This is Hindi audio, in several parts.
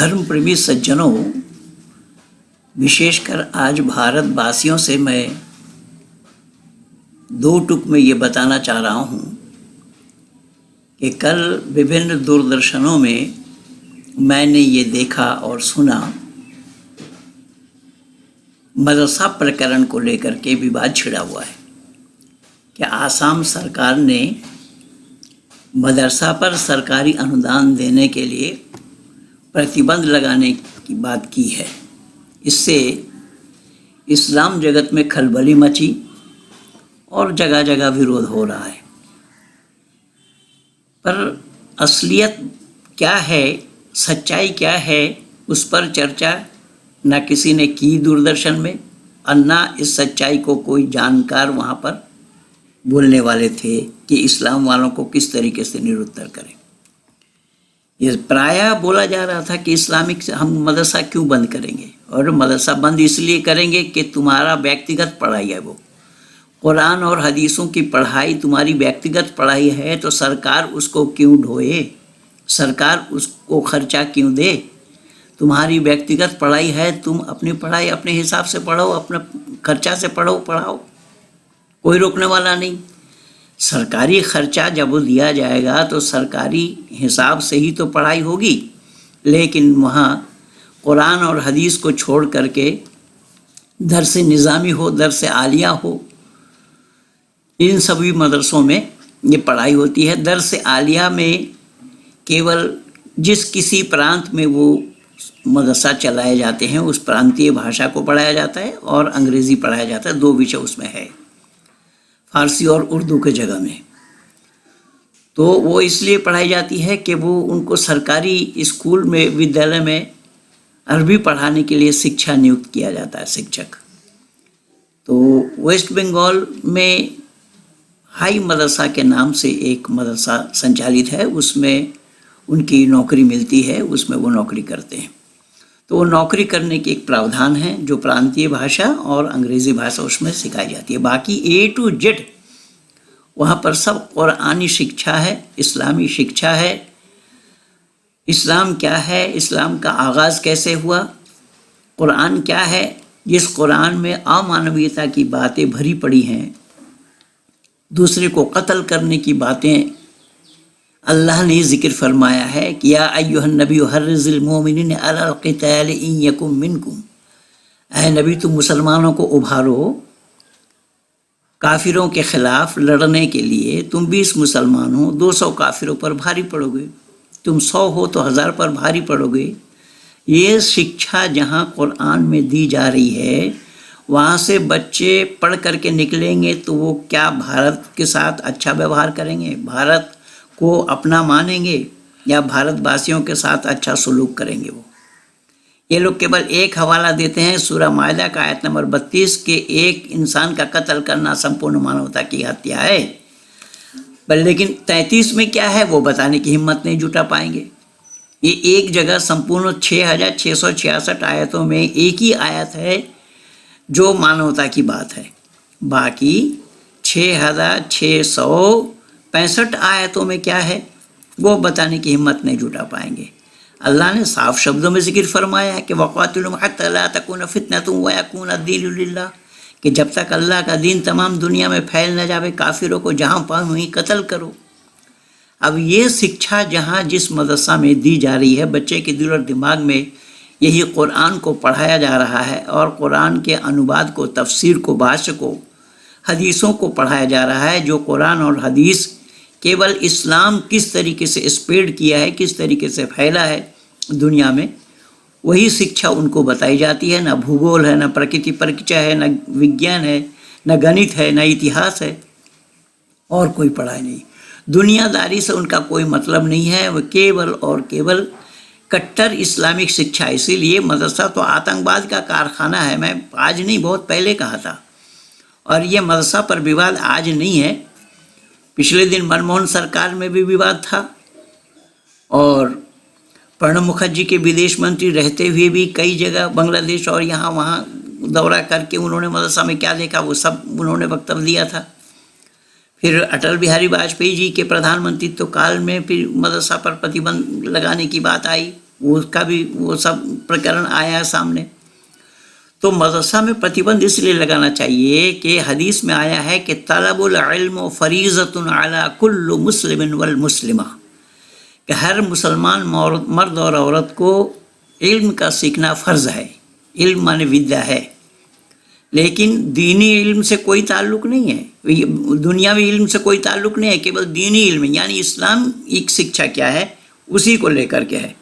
धर्म प्रेमी सज्जनों, विशेषकर आज भारतवासियों से मैं दो टुक में ये बताना चाह रहा हूँ कि कल विभिन्न दूरदर्शनों में मैंने ये देखा और सुना, मदरसा प्रकरण को लेकर के विवाद छिड़ा हुआ है कि आसाम सरकार ने मदरसा पर सरकारी अनुदान देने के लिए प्रतिबंध लगाने की बात की है। इससे इस्लाम जगत में खलबली मची और जगह जगह विरोध हो रहा है। पर असलियत क्या है, सच्चाई क्या है, उस पर चर्चा न किसी ने की दूरदर्शन में और न इस सच्चाई को कोई जानकार वहाँ पर बोलने वाले थे कि इस्लाम वालों को किस तरीके से निरुत्तर करें। ये प्रायः बोला जा रहा था कि इस्लामिक से हम मदरसा क्यों बंद करेंगे, और मदरसा बंद इसलिए करेंगे कि तुम्हारा व्यक्तिगत पढ़ाई है, वो कुरान और हदीसों की पढ़ाई तुम्हारी व्यक्तिगत पढ़ाई है, तो सरकार उसको क्यों ढोए, सरकार उसको खर्चा क्यों दे। तुम्हारी व्यक्तिगत पढ़ाई है, तुम अपनी पढ़ाई अपने हिसाब से पढ़ो, अपने खर्चा से पढ़ाओ, कोई रोकने वाला नहीं। सरकारी खर्चा जब दिया जाएगा तो सरकारी हिसाब से ही तो पढ़ाई होगी, लेकिन वहाँ कुरान और हदीस को छोड़ करके दर्स निज़ामी हो, दर्स आलिया हो, इन सभी मदरसों में ये पढ़ाई होती है। दर्स आलिया में केवल जिस किसी प्रांत में वो मदरसा चलाए जाते हैं उस प्रांतीय भाषा को पढ़ाया जाता है और अंग्रेज़ी पढ़ाया जाता है, दो विषय उसमें है, फारसी और उर्दू के जगह में। तो वो इसलिए पढ़ाई जाती है कि वो उनको सरकारी स्कूल में, विद्यालय में अरबी पढ़ाने के लिए शिक्षा नियुक्त किया जाता है, शिक्षक। तो वेस्ट बंगाल में हाई मदरसा के नाम से एक मदरसा संचालित है, उसमें उनकी नौकरी मिलती है, उसमें वो नौकरी करते हैं। तो वो नौकरी करने की एक प्रावधान है जो प्रांतीय भाषा और अंग्रेज़ी भाषा उसमें सिखाई जाती है। बाकी A to Z वहाँ पर सब कुरानी शिक्षा है, इस्लामी शिक्षा है। इस्लाम क्या है, इस्लाम का आगाज़ कैसे हुआ, कुरान क्या है, जिस कुरान में अमानवीयता की बातें भरी पड़ी हैं, दूसरे को कत्ल करने की बातें अल्लाह ने जिक्र फरमाया है कि या अय्युहन नबी हर्रिज़िल मोमिनीन अलल क़िताल इन यकुम मिनकुम, ऐ नबी तुम मुसलमानों को उभारो काफिरों के ख़िलाफ़ लड़ने के लिए। तुम 20 मुसलमान हो, 200 काफिरों पर भारी पड़ोगे, तुम 100 हो तो 1000 पर भारी पड़ोगे। ये शिक्षा जहाँ कुरान में दी जा रही है, वहाँ से बच्चे पढ़ करके निकलेंगे तो वो क्या भारत के साथ अच्छा व्यवहार करेंगे, भारत को अपना मानेंगे, या भारतवासियों के साथ अच्छा सलूक करेंगे। वो ये लोग केवल एक हवाला देते हैं सूरह माइदा का आयत नंबर 32 के एक इंसान का कत्ल करना संपूर्ण मानवता की हत्या है, पर लेकिन 33 में क्या है वो बताने की हिम्मत नहीं जुटा पाएंगे। ये एक जगह संपूर्ण 6666 आयतों में एक ही आयत है जो मानवता की बात है, बाकी 6665 आयतों में क्या है वो बताने की हिम्मत नहीं जुटा पाएंगे। अल्लाह ने साफ शब्दों में जिक्र फरमाया है कि वक़ातिलुहुम हत्ता ला तकून फितनतुन व यकून अद्दीनु लिल्लाह, कि जब तक अल्लाह का दीन तमाम दुनिया में फैल न जावे, काफिरों को जहाँ पाओ वहीं कत्ल करो। अब ये शिक्षा जहाँ जिस मदरसा में दी जा रही है, बच्चे के दिल और दिमाग में यही कुरान को पढ़ाया जा रहा है और कुरान के अनुवाद को, तफसीर को, भाष्य को, हदीसों को पढ़ाया जा रहा है। जो कुरान और हदीस केवल इस्लाम किस तरीके से स्प्रेड किया है, किस तरीके से फैला है दुनिया में, वही शिक्षा उनको बताई जाती है। न भूगोल है, न प्रकृति परिचय है, न विज्ञान है, न गणित है, न इतिहास है, और कोई पढ़ाई नहीं। दुनियादारी से उनका कोई मतलब नहीं है, वो केवल और केवल कट्टर इस्लामिक शिक्षा। इसीलिए मदरसा तो आतंकवाद का कारखाना है, मैं आज नहीं बहुत पहले कहा था। और ये मदरसा पर विवाद आज नहीं है, पिछले दिन मनमोहन सरकार में भी विवाद था, और प्रणब मुखर्जी के विदेश मंत्री रहते हुए भी कई जगह बांग्लादेश और यहाँ वहाँ दौरा करके उन्होंने मदरसा में क्या देखा वो सब उन्होंने वक्तव्य दिया था। फिर अटल बिहारी वाजपेयी जी के प्रधानमंत्रित्व काल में फिर मदरसा पर प्रतिबंध लगाने की बात आई, उसका भी वो सब प्रकरण आया है सामने। तो मदरसा में प्रतिबंध इसलिए लगाना चाहिए कि हदीस में आया है कि तलबुल इल्म फरीज़तुन अला कुल्लि मुस्लिमिन वल मुस्लिमा, कि हर मुसलमान मर्द और औरत को इल्म का सीखना फ़र्ज़ है। इल्म माने विद्या है, लेकिन दीनी इल्म से कोई ताल्लुक़ नहीं है, दुनियावी इल्म से कोई ताल्लुक़ नहीं है, केवल दीनी इल्म यानी इस्लाम एक शिक्षा क्या है उसी को लेकर के है।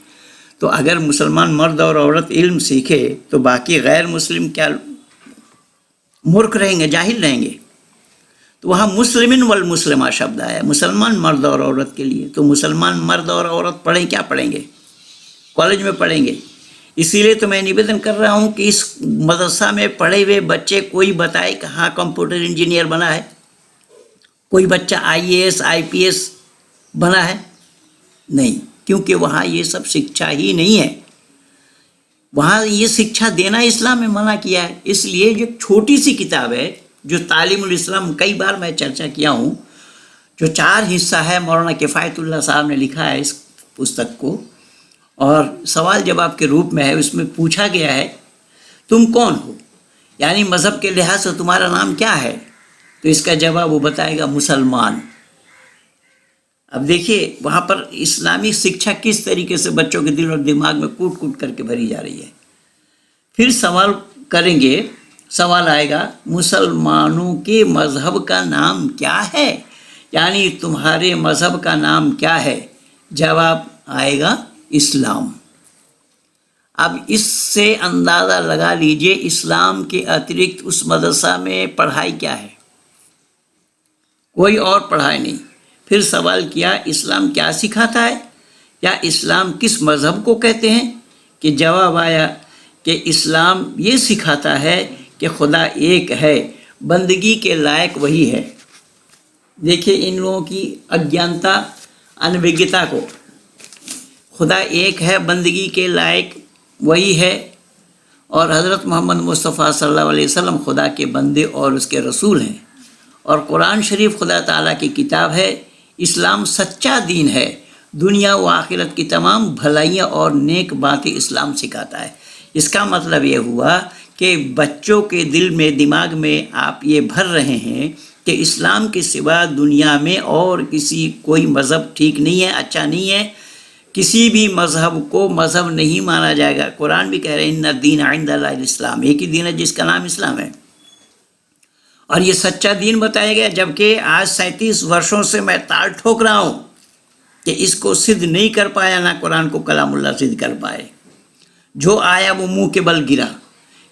तो अगर मुसलमान मर्द और औरत इल्म सीखे तो बाकी गैर मुस्लिम क्या मूर्ख रहेंगे, जाहिल रहेंगे। तो वहाँ मुस्लिमिन वल मुस्लिमा शब्द आया, मुसलमान मर्द और औरत के लिए। तो मुसलमान मर्द और औरत पढ़ें, क्या पढ़ेंगे? कॉलेज में पढ़ेंगे। इसीलिए तो मैं निवेदन कर रहा हूँ कि इस मदरसा में पढ़े हुए बच्चे कोई बताए कहाँ कंप्यूटर इंजीनियर बना है, कोई बच्चा IAS IPS बना है? नहीं, क्योंकि वहाँ ये सब शिक्षा ही नहीं है। वहाँ ये शिक्षा देना इस्लाम में मना किया है। इसलिए जो छोटी सी किताब है जो तालीमुल इस्लाम, कई बार मैं चर्चा किया हूँ, जो 4 हिस्सा है, मौलाना किफ़ायतुल्लाह साहब ने लिखा है इस पुस्तक को, और सवाल जवाब के रूप में है। उसमें पूछा गया है तुम कौन हो, यानी मज़हब के लिहाज से तुम्हारा नाम क्या है? तो इसका जवाब वो बताएगा मुसलमान। अब देखिए वहाँ पर इस्लामी शिक्षा किस तरीके से बच्चों के दिल और दिमाग में कूट कूट करके भरी जा रही है। फिर सवाल करेंगे, सवाल आएगा मुसलमानों के मज़हब का नाम क्या है, यानी तुम्हारे मज़हब का नाम क्या है? जवाब आएगा इस्लाम। अब इससे अंदाज़ा लगा लीजिए इस्लाम के अतिरिक्त उस मदरसा में पढ़ाई क्या है? कोई और पढ़ाई नहीं। फिर सवाल किया इस्लाम क्या सिखाता है, या इस्लाम किस मज़हब को कहते हैं? कि जवाब आया कि इस्लाम ये सिखाता है कि खुदा एक है, बंदगी के लायक वही है। देखिए इन लोगों की अज्ञानता, अनभिज्ञता को। खुदा एक है, बंदगी के लायक वही है, और हज़रत मोहम्मद मुस्तफ़ा सल्लल्लाहु अलैहि वसल्लम खुदा के बंदे और उसके रसूल हैं, और कुरान शरीफ खुदा ताला की किताब है। इस्लाम सच्चा दीन है, दुनिया व आखिरत की तमाम भलाइयाँ और नेक बातें इस्लाम सिखाता है। इसका मतलब ये हुआ कि बच्चों के दिल में, दिमाग में आप ये भर रहे हैं कि इस्लाम के सिवा दुनिया में और किसी कोई मज़हब ठीक नहीं है, अच्छा नहीं है, किसी भी मज़हब को मज़हब नहीं माना जाएगा। कुरान भी कह रहे हैं इन्ना दीन इंदल्लाहिल इस्लाम, एक ही दीन है जिसका नाम इस्लाम है, और ये सच्चा दीन बताया गया। जबकि आज 37 वर्षों से मैं ताल ठोक रहा हूँ कि इसको सिद्ध नहीं कर पाया, ना कुरान को कलामुल्लाह सिद्ध कर पाए। जो आया वो मुंह के बल गिरा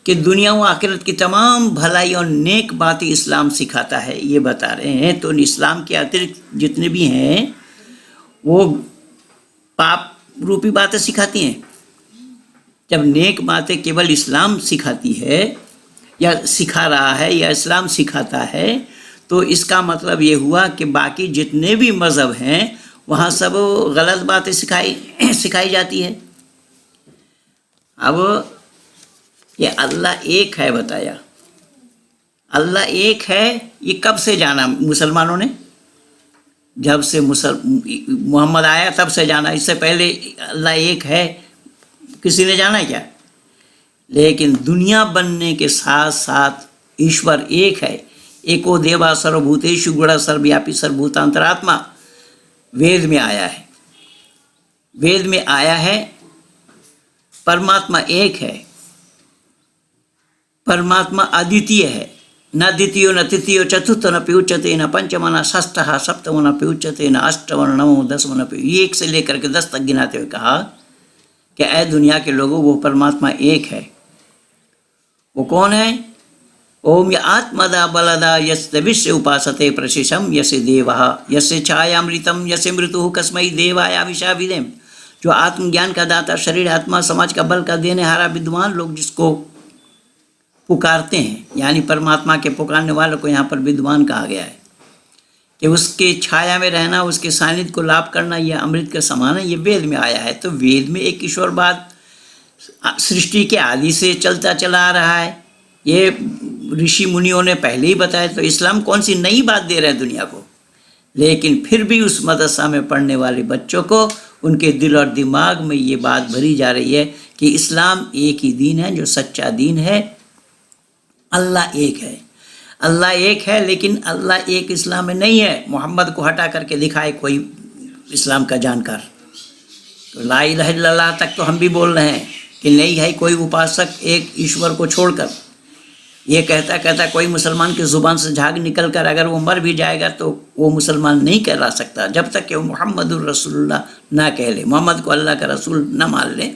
कि दुनिया व आखिरत की तमाम भलाई और नेक बातें इस्लाम सिखाता है, ये बता रहे हैं। तो इस्लाम के अतिरिक्त जितने भी हैं वो पाप रूपी बातें सिखाती हैं। जब नेक बातें केवल इस्लाम सिखाती है या सिखा रहा है या इस्लाम सिखाता है, तो इसका मतलब ये हुआ कि बाकी जितने भी मज़हब हैं वहाँ सब गलत बातें सिखाई जाती है। अब ये अल्लाह एक है बताया, अल्लाह एक है, ये कब से जाना मुसलमानों ने? जब से मोहम्मद आया तब से जाना। इससे पहले अल्लाह एक है किसी ने जाना क्या? लेकिन दुनिया बनने के साथ साथ ईश्वर एक है। एको देवा सर्वभूतेषु गुणा सर्वव्यापी सर्वभूतांतरात्मा वेद में आया है। वेद में आया है परमात्मा एक है, परमात्मा अद्वितीय है, न द्वितीयो न तृतीयो चतुर्थ न प्युच्यते न पंचम न षष्ठः सप्तम न प्युच्यते न अष्टम न नवम दसम न प्यु। ये 1 से लेकर के 10 तक गिनाते हुए कहा कि ऐ दुनिया के लोगों, वो परमात्मा एक है। वो कौन है? ओम य आत्मदा बलदा यस्य विश्व उपासते प्रशिशम यस्य देवः यस्य छायामृतम यस्य मृतु कस्मै देवाय विशाविदेम। जो आत्मज्ञान का दाता, शरीर आत्मा समाज का बल का देने हारा विद्वान लोग जिसको पुकारते हैं, यानी परमात्मा के पुकारने वालों को यहाँ पर विद्वान कहा गया है, कि उसके छाया में रहना, उसके सानिध्य को लाभ करना, यह अमृत के समान है। ये वेद में आया है। तो वेद में एक ईश्वरवाद सृष्टि के आदि से चलता चला आ रहा है, ये ऋषि मुनियों ने पहले ही बताया। तो इस्लाम कौन सी नई बात दे रहा है दुनिया को? लेकिन फिर भी उस मदरसा में पढ़ने वाले बच्चों को उनके दिल और दिमाग में ये बात भरी जा रही है कि इस्लाम एक ही दीन है जो सच्चा दीन है, अल्लाह एक है। अल्लाह एक है, लेकिन अल्लाह एक इस्लाम में नहीं है। मोहम्मद को हटा करके दिखाए कोई इस्लाम का जानकार। तो ला इलाहा इल्लल्लाह तक तो हम भी बोल रहे हैं कि नहीं है कोई उपासक एक ईश्वर को छोड़कर। ये कहता कहता कोई मुसलमान की ज़ुबान से झाग निकल कर अगर वो मर भी जाएगा तो वो मुसलमान नहीं कहला सकता जब तक कि वो मुहम्मदुर रसूलुल्लाह ना कह ले, मोहम्मद को अल्लाह का रसूल ना मान ले।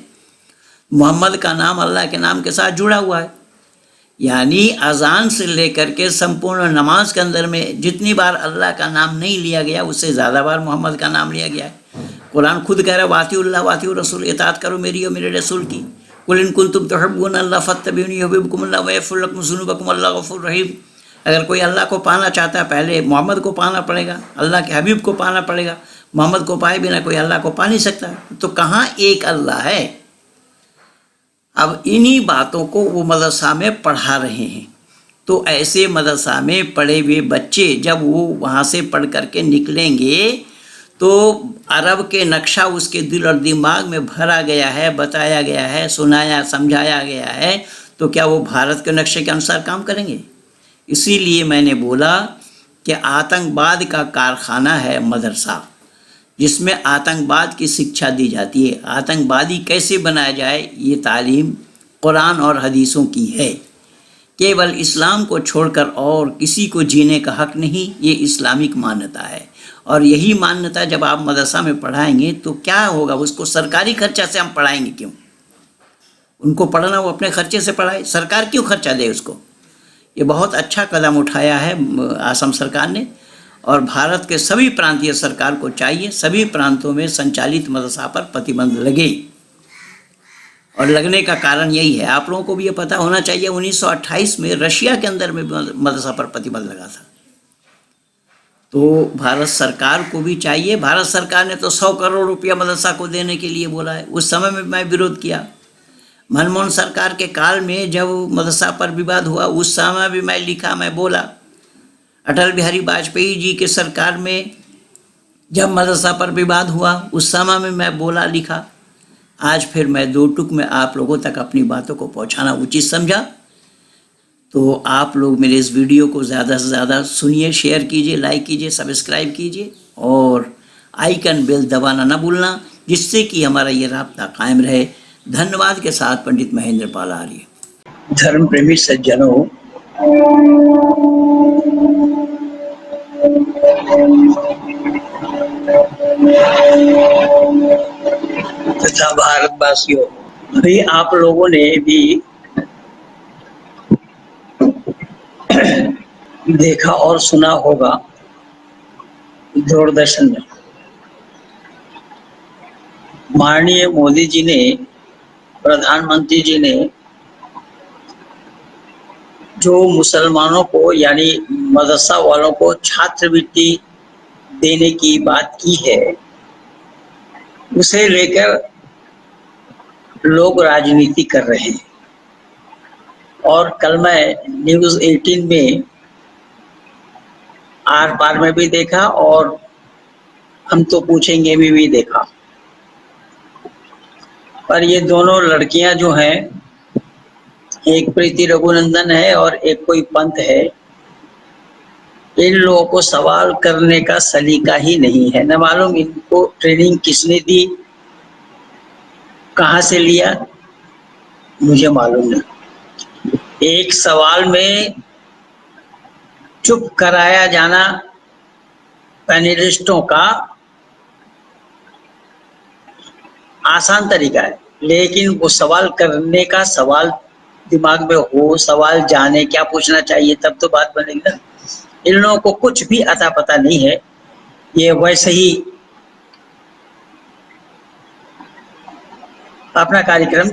मोहम्मद का नाम अल्लाह के नाम के साथ जुड़ा हुआ है। यानी अजान से लेकर के संपूर्ण नमाज के अंदर में जितनी बार अल्लाह का नाम नहीं लिया गया उससे ज़्यादा बार मोहम्मद का नाम लिया गया है। कुरान खुद कह रहा है वातिउल्लाह वातिउर रसूल, इताअत करो मेरी और मेरे रसूल की। कुल इन कुंतुम तुहिब्बून अल्लाह फत्तबिऊनी युहिब्बुकुमुल्लाह व यग़फिर लकुम ज़ुनूबकुम अल्लाहु गफ़ूरुर रहीम। अगर कोई अल्लाह को पाना चाहता है पहले मोहम्मद को पाना पड़ेगा, अल्लाह के हबीब को पाना पड़ेगा। मोहम्मद को पाए बिना कोई अल्लाह को पा नहीं सकता। तो कहाँ एक अल्लाह है? अब इन्हीं बातों को वो मदरसा में पढ़ा रहे हैं। तो ऐसे मदरसा में पढ़े हुए बच्चे जब वो वहाँ से पढ़ करके निकलेंगे तो अरब के नक्शा उसके दिल और दिमाग में भरा गया है, बताया गया है, सुनाया समझाया गया है, तो क्या वो भारत के नक्शे के अनुसार काम करेंगे? इसीलिए मैंने बोला कि आतंकवाद का कारखाना है मदरसा, जिसमें आतंकवाद की शिक्षा दी जाती है। आतंकवादी कैसे बनाया जाए ये तालीम कुरान और हदीसों की है। केवल इस्लाम को छोड़कर और किसी को जीने का हक नहीं, ये इस्लामिक मान्यता है। और यही मान्यता जब आप मदरसा में पढ़ाएंगे तो क्या होगा? उसको सरकारी खर्चा से हम पढ़ाएंगे क्यों? उनको पढ़ना वो अपने खर्चे से पढ़ाए, सरकार क्यों खर्चा दे उसको? ये बहुत अच्छा कदम उठाया है असम सरकार ने। और भारत के सभी प्रांतीय सरकार को चाहिए सभी प्रांतों में संचालित मदरसा पर प्रतिबंध लगे। और लगने का कारण यही है, आप लोगों को भी ये पता होना चाहिए, 1928 में रशिया के अंदर में मदरसा पर प्रतिबंध लगा था। तो भारत सरकार को भी चाहिए। भारत सरकार ने तो 100 करोड़ रुपया मदरसा को देने के लिए बोला है। उस समय में मैं विरोध किया। मनमोहन सरकार के काल में जब मदरसा पर विवाद हुआ उस समय भी मैं लिखा, मैं बोला। अटल बिहारी वाजपेयी जी के सरकार में जब मदरसा पर विवाद हुआ उस समय में मैं बोला, लिखा। आज फिर मैं दो टुक में आप लोगों तक अपनी बातों को पहुंचाना उचित समझा। तो आप लोग मेरे इस वीडियो को ज़्यादा से ज़्यादा सुनिए, शेयर कीजिए, लाइक कीजिए, सब्सक्राइब कीजिए और आइकन बेल दबाना ना भूलना, जिससे कि हमारा ये राब्ता कायम रहे। धन्यवाद के साथ पंडित महेंद्र पाल आर्य। धर्म प्रेमी सज्जनों, तथा भारतवासियों, अभी आप लोगों ने भी देखा और सुना होगा दूरदर्शन में माननीय मोदी जी ने, प्रधानमंत्री जी ने जो मुसलमानों को यानी मदरसा वालों को छात्रवृत्ति देने की बात की है, उसे लेकर लोग राजनीति कर रहे हैं। और कल मैं न्यूज़ 18 में आर पार में भी देखा और हम तो पूछेंगे भी देखा। पर ये दोनों लड़कियां जो हैं, एक प्रीति रघुनंदन है और एक कोई पंत है, इन लोगों को सवाल करने का सलीका ही नहीं है। न मालूम इनको ट्रेनिंग किसने दी, कहाँ से लिया, मुझे मालूम नहीं। एक सवाल में चुप कराया जाना पैनलिस्टों का आसान तरीका है, लेकिन वो सवाल करने का सवाल दिमाग में हो, सवाल जाने क्या पूछना चाहिए, तब तो बात बनेगी ना। इन लोगों को कुछ भी अता पता नहीं है, ये वैसे ही अपना कार्यक्रम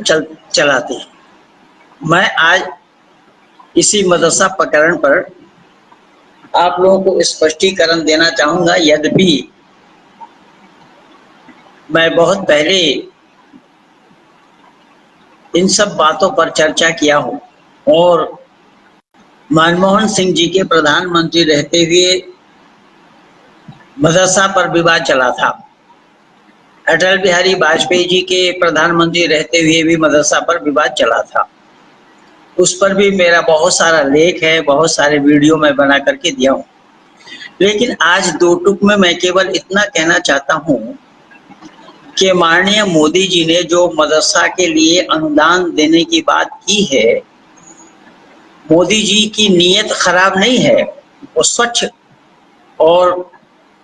चलाते हैं। मैं आज इसी मदरसा प्रकरण पर आप लोगों को स्पष्टीकरण देना चाहूंगा। यद्यपि मैं बहुत पहले इन सब बातों पर चर्चा किया हूं और मनमोहन सिंह जी के प्रधानमंत्री रहते हुए मदरसा पर विवाद चला था। अटल बिहारी वाजपेयी जी के प्रधानमंत्री रहते हुए भी मदरसा पर विवाद चला था। उस पर भी मेरा बहुत सारा लेख है, बहुत सारे वीडियो मैं बना करके दिया हूँ। लेकिन आज दो टूक में मैं केवल इतना कहना चाहता हूँ कि माननीय मोदी जी ने जो मदरसा के लिए अनुदान देने की बात की है, मोदी जी की नीयत खराब नहीं है। वो स्वच्छ और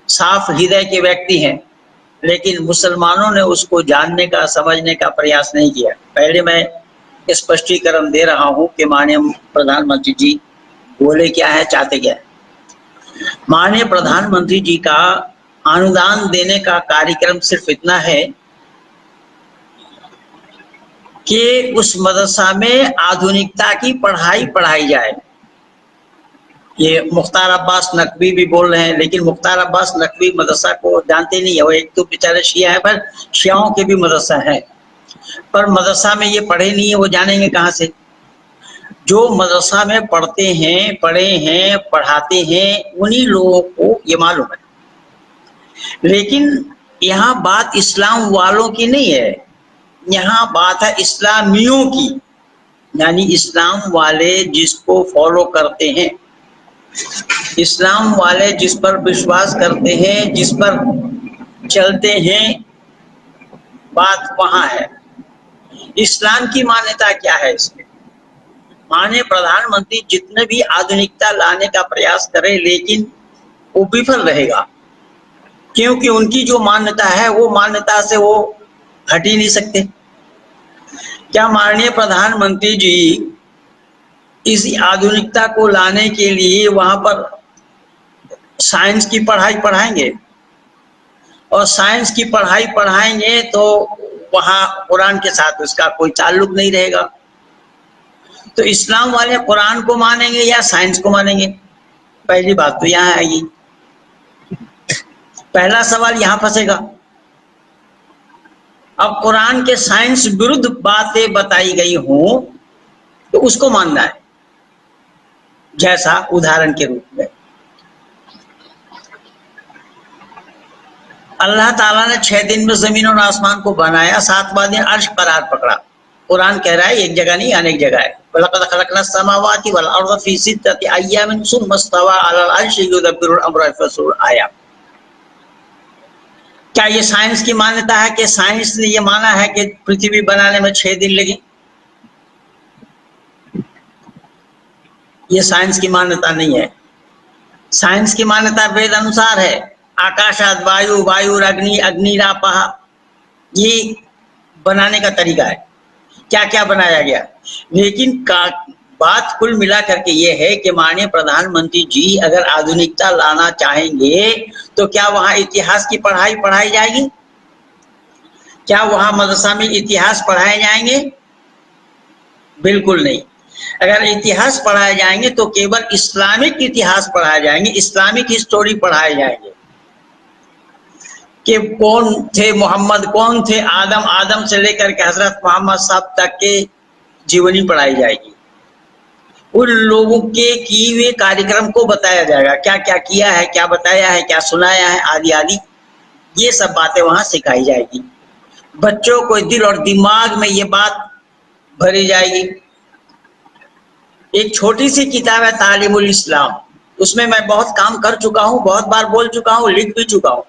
साफ हृदय के व्यक्ति हैं, लेकिन मुसलमानों ने उसको जानने का, समझने का प्रयास नहीं किया। पहले मैं स्पष्टीकरण दे रहा हूं कि माननीय प्रधानमंत्री जी बोले क्या है, चाहते क्या है। माननीय प्रधानमंत्री जी का अनुदान देने का कार्यक्रम सिर्फ इतना है कि उस मदरसा में आधुनिकता की पढ़ाई पढ़ाई जाए। ये मुख्तार अब्बास नकवी भी बोल रहे हैं, लेकिन मुख्तार अब्बास नकवी मदरसा को जानते नहीं है। वो एक तो बेचारे शिया है, पर शियाओं के भी मदरसा है, पर मदरसा में ये पढ़े नहीं है, वो जानेंगे कहाँ से। जो मदरसा में पढ़ते हैं, पढ़े हैं, पढ़ाते हैं, उन्हीं लोगों को ये मालूम है। लेकिन यहाँ बात इस्लाम वालों की नहीं है, यहाँ बात है इस्लामियों की, यानी इस्लाम वाले जिसको फॉलो करते हैं, इस्लाम वाले जिस पर विश्वास करते हैं, जिस पर चलते हैं, बात वहां है। इस्लाम की मान्यता क्या है इसमें? माननीय प्रधानमंत्री जितने भी आधुनिकता लाने का प्रयास करें, लेकिन वो विफल रहेगा, क्योंकि उनकी जो मान्यता है वो मान्यता से वो हट ही नहीं सकते। क्या माननीय प्रधानमंत्री जी इस आधुनिकता को लाने के लिए वहां पर साइंस की पढ़ाई पढ़ाएंगे? और साइंस की पढ़ाई पढ़ाएंगे तो वहां कुरान के साथ उसका कोई ताल्लुक नहीं रहेगा। तो इस्लाम वाले कुरान को मानेंगे या साइंस को मानेंगे? पहली बात तो यहाँ आएगी, पहला सवाल यहाँ फंसेगा। अब कुरान के साइंस विरुद्ध बातें बताई गई हों तो उसको मानना है। जैसा उदाहरण के रूप में अल्लाह ताला ने 6 दिन में जमीन और आसमान को बनाया, 7वां दिन अर्श करार पकड़ा। कुरान कह रहा है, एक जगह नहीं अनेक जगह है। वलक़द ख़लक़ना समावाति वल अर्ज़ फ़ी सित्तति अय्यामिन सुम्मा इस्तवा अलल अर्श युदब्बिरुल अम्र फ़सूल आया। क्या ये साइंस की मान्यता है कि साइंस ने ये माना है कि पृथ्वी बनाने में 6 दिन लगे? ये साइंस की मान्यता नहीं है। साइंस की मान्यता वेद अनुसार है। आकाशात वायु, वायु अग्नि, अग्निरापः, ये बनाने का तरीका है, क्या क्या बनाया गया। लेकिन बात कुल मिला करके ये है कि माननीय प्रधानमंत्री जी अगर आधुनिकता लाना चाहेंगे तो क्या वहां इतिहास की पढ़ाई पढ़ाई जाएगी? क्या वहां मदरसा में इतिहास पढ़ाए जाएंगे? बिल्कुल नहीं। अगर इतिहास पढ़ाए जाएंगे तो केवल इस्लामिक इतिहास पढ़ाए जाएंगे, इस्लामिक हिस्टोरी पढ़ाए जाएंगे कि कौन थे मोहम्मद, कौन थे आदम, आदम से लेकर के हजरत मोहम्मद साहब तक के जीवनी पढ़ाई जाएगी। उन लोगों के किए हुए कार्यक्रम को बताया जाएगा, क्या क्या किया है, क्या बताया है, क्या सुनाया है, आदि आदि, ये सब बातें वहां सिखाई जाएगी। बच्चों को दिल और दिमाग में ये बात भरी जाएगी। एक छोटी सी किताब है तालीमुल इस्लाम, उसमें मैं बहुत काम कर चुका हूँ, बहुत बार बोल चुका हूँ, लिख भी चुका हूँ।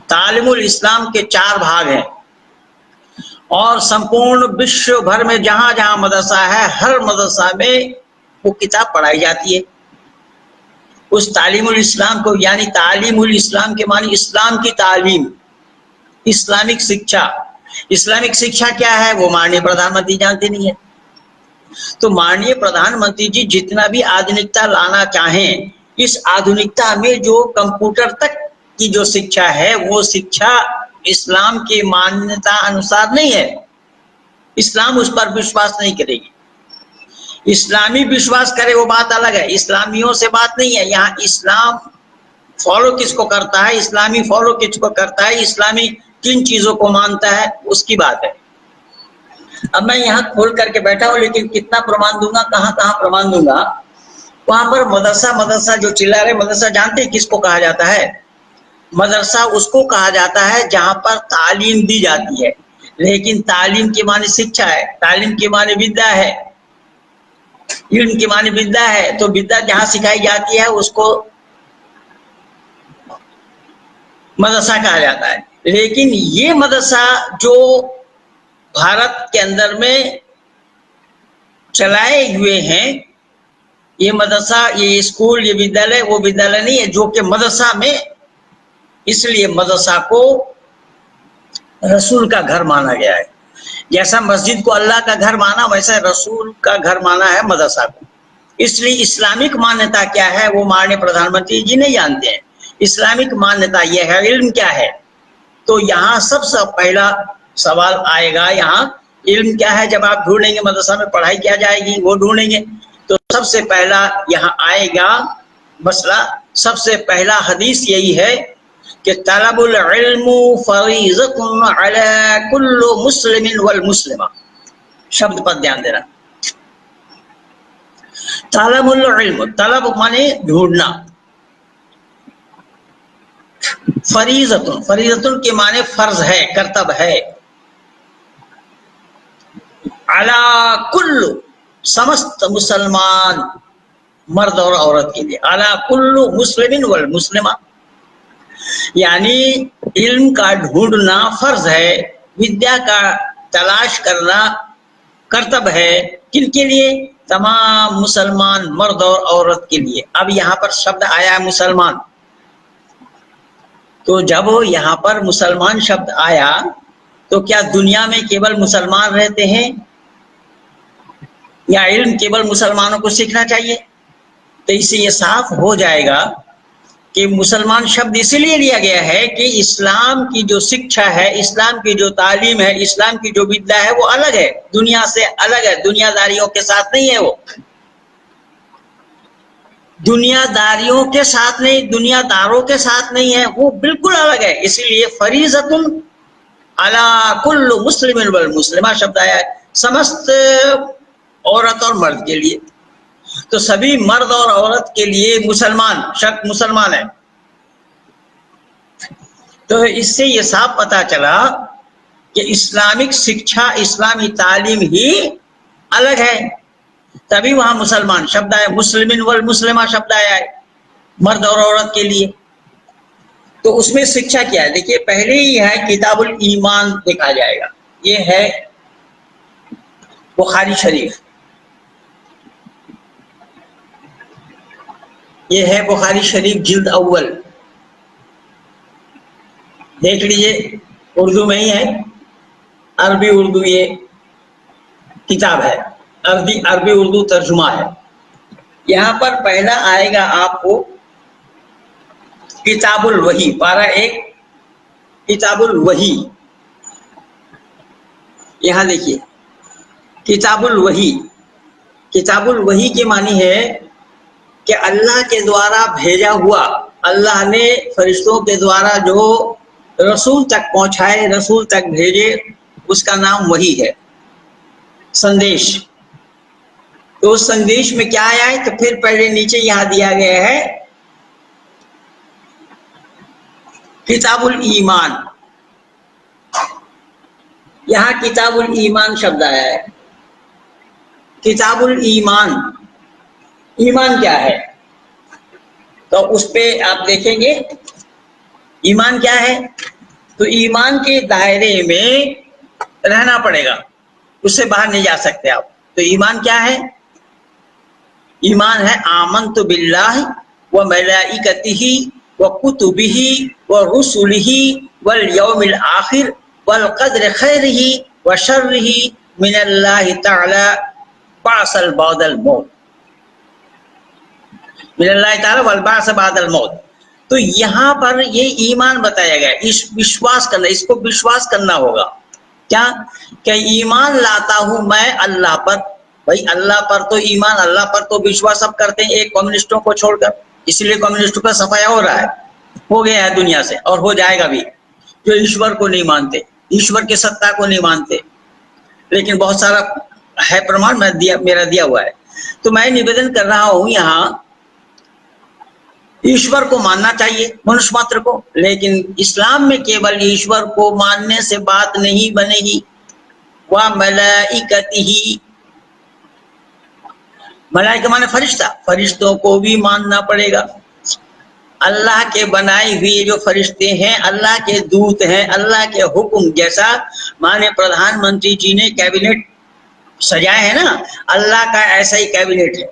तालीमुल इस्लाम के 4 भाग हैं और संपूर्ण विश्व भर में जहां जहां मदरसा है, हर मदरसा में वो किताब पढ़ाई जाती है। उस तालीमुल इस्लाम को, यानी तालीमुल इस्लाम के मानी इस्लाम की तालीम, इस्लामिक शिक्षा। इस्लामिक शिक्षा क्या है वो माननीय प्रधानमंत्री जानते नहीं है। तो माननीय प्रधानमंत्री जी जितना भी आधुनिकता लाना चाहें, इस आधुनिकता में जो कंप्यूटर तक की जो शिक्षा है वो शिक्षा इस्लाम की मान्यता अनुसार नहीं है। इस्लाम उस पर विश्वास नहीं करेगी। इस्लामी विश्वास करे वो बात अलग है, इस्लामियों से बात नहीं है। यहाँ इस्लाम फॉलो किसको करता है, इस्लामी फॉलो किसको करता है, इस्लामी किन चीजों को मानता है, उसकी बात है। अब मैं यहाँ खोल करके बैठा हूँ, लेकिन कितना प्रमाण दूंगा, कहाँ कहाँ प्रमाण दूंगा। वहां पर मदरसा मदरसा जो चिल्ला रहे, मदरसा जानते हैं किसको कहा जाता है? मदरसा उसको कहा जाता है जहां पर तालीम दी जाती है, लेकिन तालीम के माने शिक्षा है, तालीम के माने विद्या है, इल्म के माने विद्या है। तो विद्या जहां सिखाई जाती है उसको मदरसा कहा जाता है। लेकिन ये मदरसा जो भारत के अंदर में चलाए हुए हैं, ये मदरसा, ये स्कूल, ये विद्यालय वो विद्यालय नहीं है जो कि मदरसा में, इसलिए मदरसा को रसूल का घर माना गया है। जैसा मस्जिद को अल्लाह का घर माना, वैसा रसूल का घर माना है मदरसा को। इसलिए इस्लामिक मान्यता क्या है वो माननीय प्रधानमंत्री जी नहीं जानते हैं। इस्लामिक मान्यता यह है, इल्म क्या है। तो यहाँ सबसे पहला सवाल आएगा, यहाँ इल्म क्या है जब आप ढूंढेंगे, मदरसा में पढ़ाई क्या जाएगी वो ढूंढेंगे, तो सबसे पहला यहाँ आएगा मसला, सबसे पहला हदीस यही है कि तलबुल इल्मु फरीज़तुन अला कुल्लि मुस्लिमिन वल मुस्लिमा। शब्द पर ध्यान देना। तलबुल इल्म, तलब माने ढूंढना, फरीज़तुन, फरीज़तुन के माने फर्ज है, कर्तव्य है, अला कुल्लु, समस्त मुसलमान मर्द और औरत के लिए, अला कुल्लु मुस्लिमिन वल मुस्लिमा, यानी इल्म का ढूंढना फर्ज है, विद्या का तलाश करना कर्तव्य है। किनके लिए? तमाम मुसलमान मर्द और औरत के लिए। अब यहाँ पर शब्द आया है मुसलमान, तो जब यहाँ पर मुसलमान शब्द आया तो क्या दुनिया में केवल मुसलमान रहते हैं या इल्म केवल मुसलमानों को सीखना चाहिए? तो इससे ये साफ हो जाएगा कि मुसलमान शब्द इसीलिए लिया गया है कि इस्लाम की जो शिक्षा है, इस्लाम की जो तालीम है, इस्लाम की जो विद्या है वो अलग है, दुनिया से अलग है, दुनियादारियों के साथ नहीं है, वो दुनियादारियों के साथ नहीं, दुनियादारों के साथ नहीं है, वो बिल्कुल अलग है। इसीलिए फरीज़तुन अला कुल्लु मुस्लिमिन वल मुस्लिमा शब्द आया है, समस्त औरत और मर्द के लिए। तो सभी मर्द और औरत के लिए मुसलमान शब्द मुसलमान है। तो इससे ये साफ पता चला कि इस्लामिक शिक्षा, इस्लामी तालीम ही अलग है, तभी वहां मुसलमान शब्द आया, मुस्लिमिन वल मुस्लिमा शब्द आया है मर्द और औरत के लिए। तो उसमें शिक्षा क्या है? देखिए, पहले ही है किताबुल ईमान देखा जाएगा, ये है बुखारी शरीफ, ये है बुखारी शरीफ जिल्द अव्वल, देख लीजिए, उर्दू में ही है, अरबी उर्दू ये किताब है, अरबी उर्दू तर्जुमा है। यहाँ पर पहला आएगा आपको किताबुल वही, पारा 1 किताबुल वही। यहाँ देखिए किताबुल वही, किताबुल वही के मानी है कि अल्लाह के द्वारा भेजा हुआ, अल्लाह ने फरिश्तों के द्वारा जो रसूल तक पहुंचाए, रसूल तक भेजे, उसका नाम वही है, संदेश। तो उस संदेश में क्या आया है? तो फिर पहले नीचे यहां दिया गया है किताबुल ईमान, यहां किताबुल ईमान शब्द आया है। किताबुल ईमान, ईमान क्या है? तो उस पे आप देखेंगे ईमान क्या है। तो ईमान के दायरे में रहना पड़ेगा, उससे बाहर नहीं जा सकते आप। तो ईमान क्या है? ईमान है आमन्तु बिल्लाहि व मलाइकतिही व कुतुबिही व रुसुलिही वल यौमिल आखिर वल क़द्रि खैरिही व शर्रिही मिनल्लाहि तआला बासल बादल मौत, मिनल्लाहि तआला वल बास बादल मौत। तो यहाँ पर ये ईमान बताया गया, इस विश्वास करना, इसको विश्वास करना होगा। क्या? क्या ईमान लाता हूं मैं अल्लाह पर। भाई अल्लाह पर तो ईमान, अल्लाह पर तो विश्वास सब करते हैं, एक कम्युनिस्टों को छोड़कर। इसलिए कम्युनिस्टों का सफाया हो रहा है, हो गया है दुनिया से और हो जाएगा भी। जो ईश्वर को नहीं मानते, ईश्वर की सत्ता को नहीं मानते, लेकिन बहुत सारा है प्रमाण, मेरा दिया हुआ है। तो मैं निवेदन कर रहा हूं यहाँ ईश्वर को मानना चाहिए मनुष्य मात्र को, लेकिन इस्लाम में केवल ईश्वर को मानने से बात नहीं बनेगी। वह मलाइकतिही, मलाइका माने फरिश्ता, फरिश्तों को भी मानना पड़ेगा। अल्लाह के बनाए हुए जो फरिश्ते हैं, अल्लाह के दूत हैं, अल्लाह के हुक्म जैसा माने प्रधानमंत्री जी ने कैबिनेट सजाए हैं ना, अल्लाह का ऐसा ही कैबिनेट है।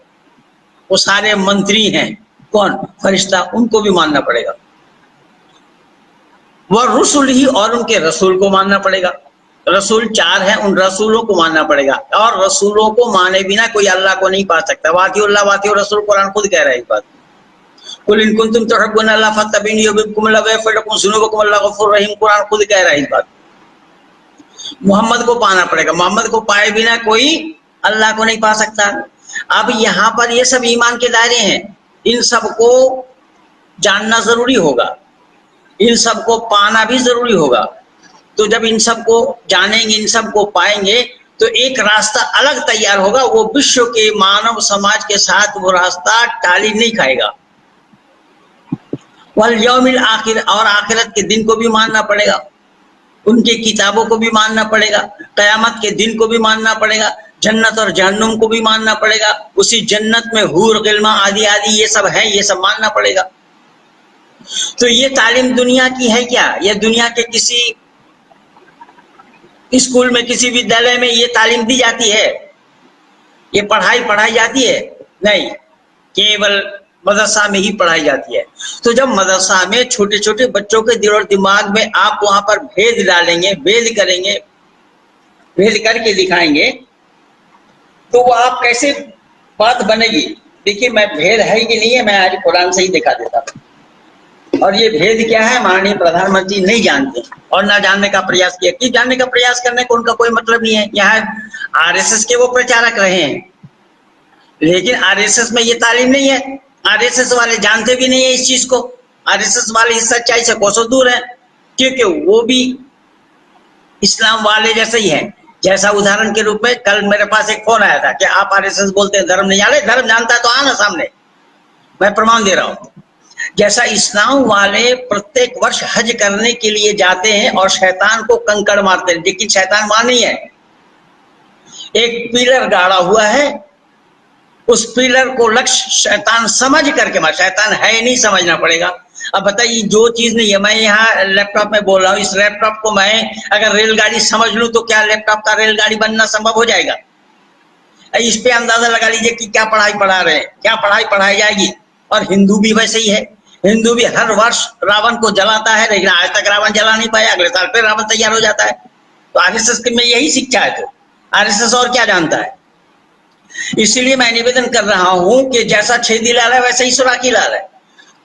वो सारे मंत्री हैं, कौन? फरिश्ता, उनको भी मानना पड़ेगा। वह रसूल ही, और उनके रसूल को मानना पड़ेगा। रसूल 4 हैं, उन रसूलों को मानना पड़ेगा। और रसूलों को माने बिना कोई अल्लाह को नहीं पा सकता। वातिउल्लाह वातिउर रसूल, कुरान खुद कह रहा है इस बात। कुल इन कुंतुम तुहिब्बूना अल्लाह फत्तबिनी युहब्बिबकुमुल्लाह व यगफिर लकुम ज़ुनूबकुम वल्लाहु गफूरुर रहीम, कुरान खुद कह रहा है इस बात। मोहम्मद को पाना पड़ेगा, मोहम्मद को पाए बिना कोई अल्लाह को नहीं पा सकता। अब यहाँ पर ये सब ईमान के दायरे हैं, इन सबको जानना जरूरी होगा, इन सबको पाना भी जरूरी होगा। तो जब इन सबको जानेंगे, इन सबको पाएंगे, तो एक रास्ता अलग तैयार होगा। वो विश्व के मानव समाज के साथ वो रास्ता टाली नहीं खाएगा। वल यौमिल आखिर, और आखिरत के दिन को भी मानना पड़ेगा, उनके किताबों को भी मानना पड़ेगा, कयामत के दिन को भी मानना पड़ेगा, जन्नत और जहन्नुम को भी मानना पड़ेगा, उसी जन्नत में हूर गिल्मा आदि आदि ये सब है, ये सब मानना पड़ेगा। तो ये तालीम दुनिया की है क्या? ये दुनिया के किसी स्कूल में, किसी विद्यालय में ये तालीम दी जाती है? ये पढ़ाई पढ़ाई जाती है? नहीं, केवल मदरसा में ही पढ़ाई जाती है। तो जब मदरसा में छोटे छोटे बच्चों के दिल और दिमाग में आप वहां पर भेद डालेंगे, भेद करेंगे, भेद करके दिखाएंगे, तो वो आप कैसे बात बनेगी? देखिए, मैं भेद है कि नहीं है, मैं आज कुरान से ही दिखा देता हूँ। और ये भेद क्या है, माननीय प्रधानमंत्री नहीं जानते और ना जानने का प्रयास किया। कि जानने का प्रयास करने को उनका कोई मतलब नहीं है। यहाँ आरएसएस के वो प्रचारक रहे हैं, लेकिन आरएसएस में ये तालीम नहीं है। आरएसएस वाले जानते भी नहीं है इस चीज को। आरएसएस वाले इस सच्चाई से कोसों दूर है, क्योंकि वो भी इस्लाम वाले जैसे ही हैं। जैसा उदाहरण के रूप में कल मेरे पास एक फोन आया था कि आप आरएसएस बोलते हैं, धर्म नहीं जाने। धर्म जानता है तो आना सामने, मैं प्रमाण दे रहा हूं। जैसा इस्लाम वाले प्रत्येक वर्ष हज करने के लिए जाते हैं और शैतान को कंकड़ मारते हैं, लेकिन शैतान वहां नहीं है। एक पिलर गाड़ा हुआ है, उस पिलर को लक्ष्य शैतान समझ करके मार। शैतान है नहीं, समझना पड़ेगा। अब बताइए, जो चीज नहीं है, मैं यहाँ लैपटॉप में बोल रहा हूँ, इस लैपटॉप को मैं अगर रेलगाड़ी समझ लूं तो क्या लैपटॉप का रेलगाड़ी बनना संभव हो जाएगा? इस पे अंदाजा लगा लीजिए कि क्या पढ़ाई पढ़ा रहे हैं, क्या पढ़ाई पढ़ाई जाएगी। और हिंदू भी वैसे ही है। हिंदू भी हर वर्ष रावण को जलाता है, लेकिन आज तक रावण जला नहीं पाया। अगले साल फिर रावण तैयार हो जाता है। तो आरएसएस में यही शिक्षा है। तो आरएसएस और क्या जानता है? इसलिए मैं निवेदन कर रहा हूं कि जैसा छेदी लाल है वैसे ही सुराकी लाल है।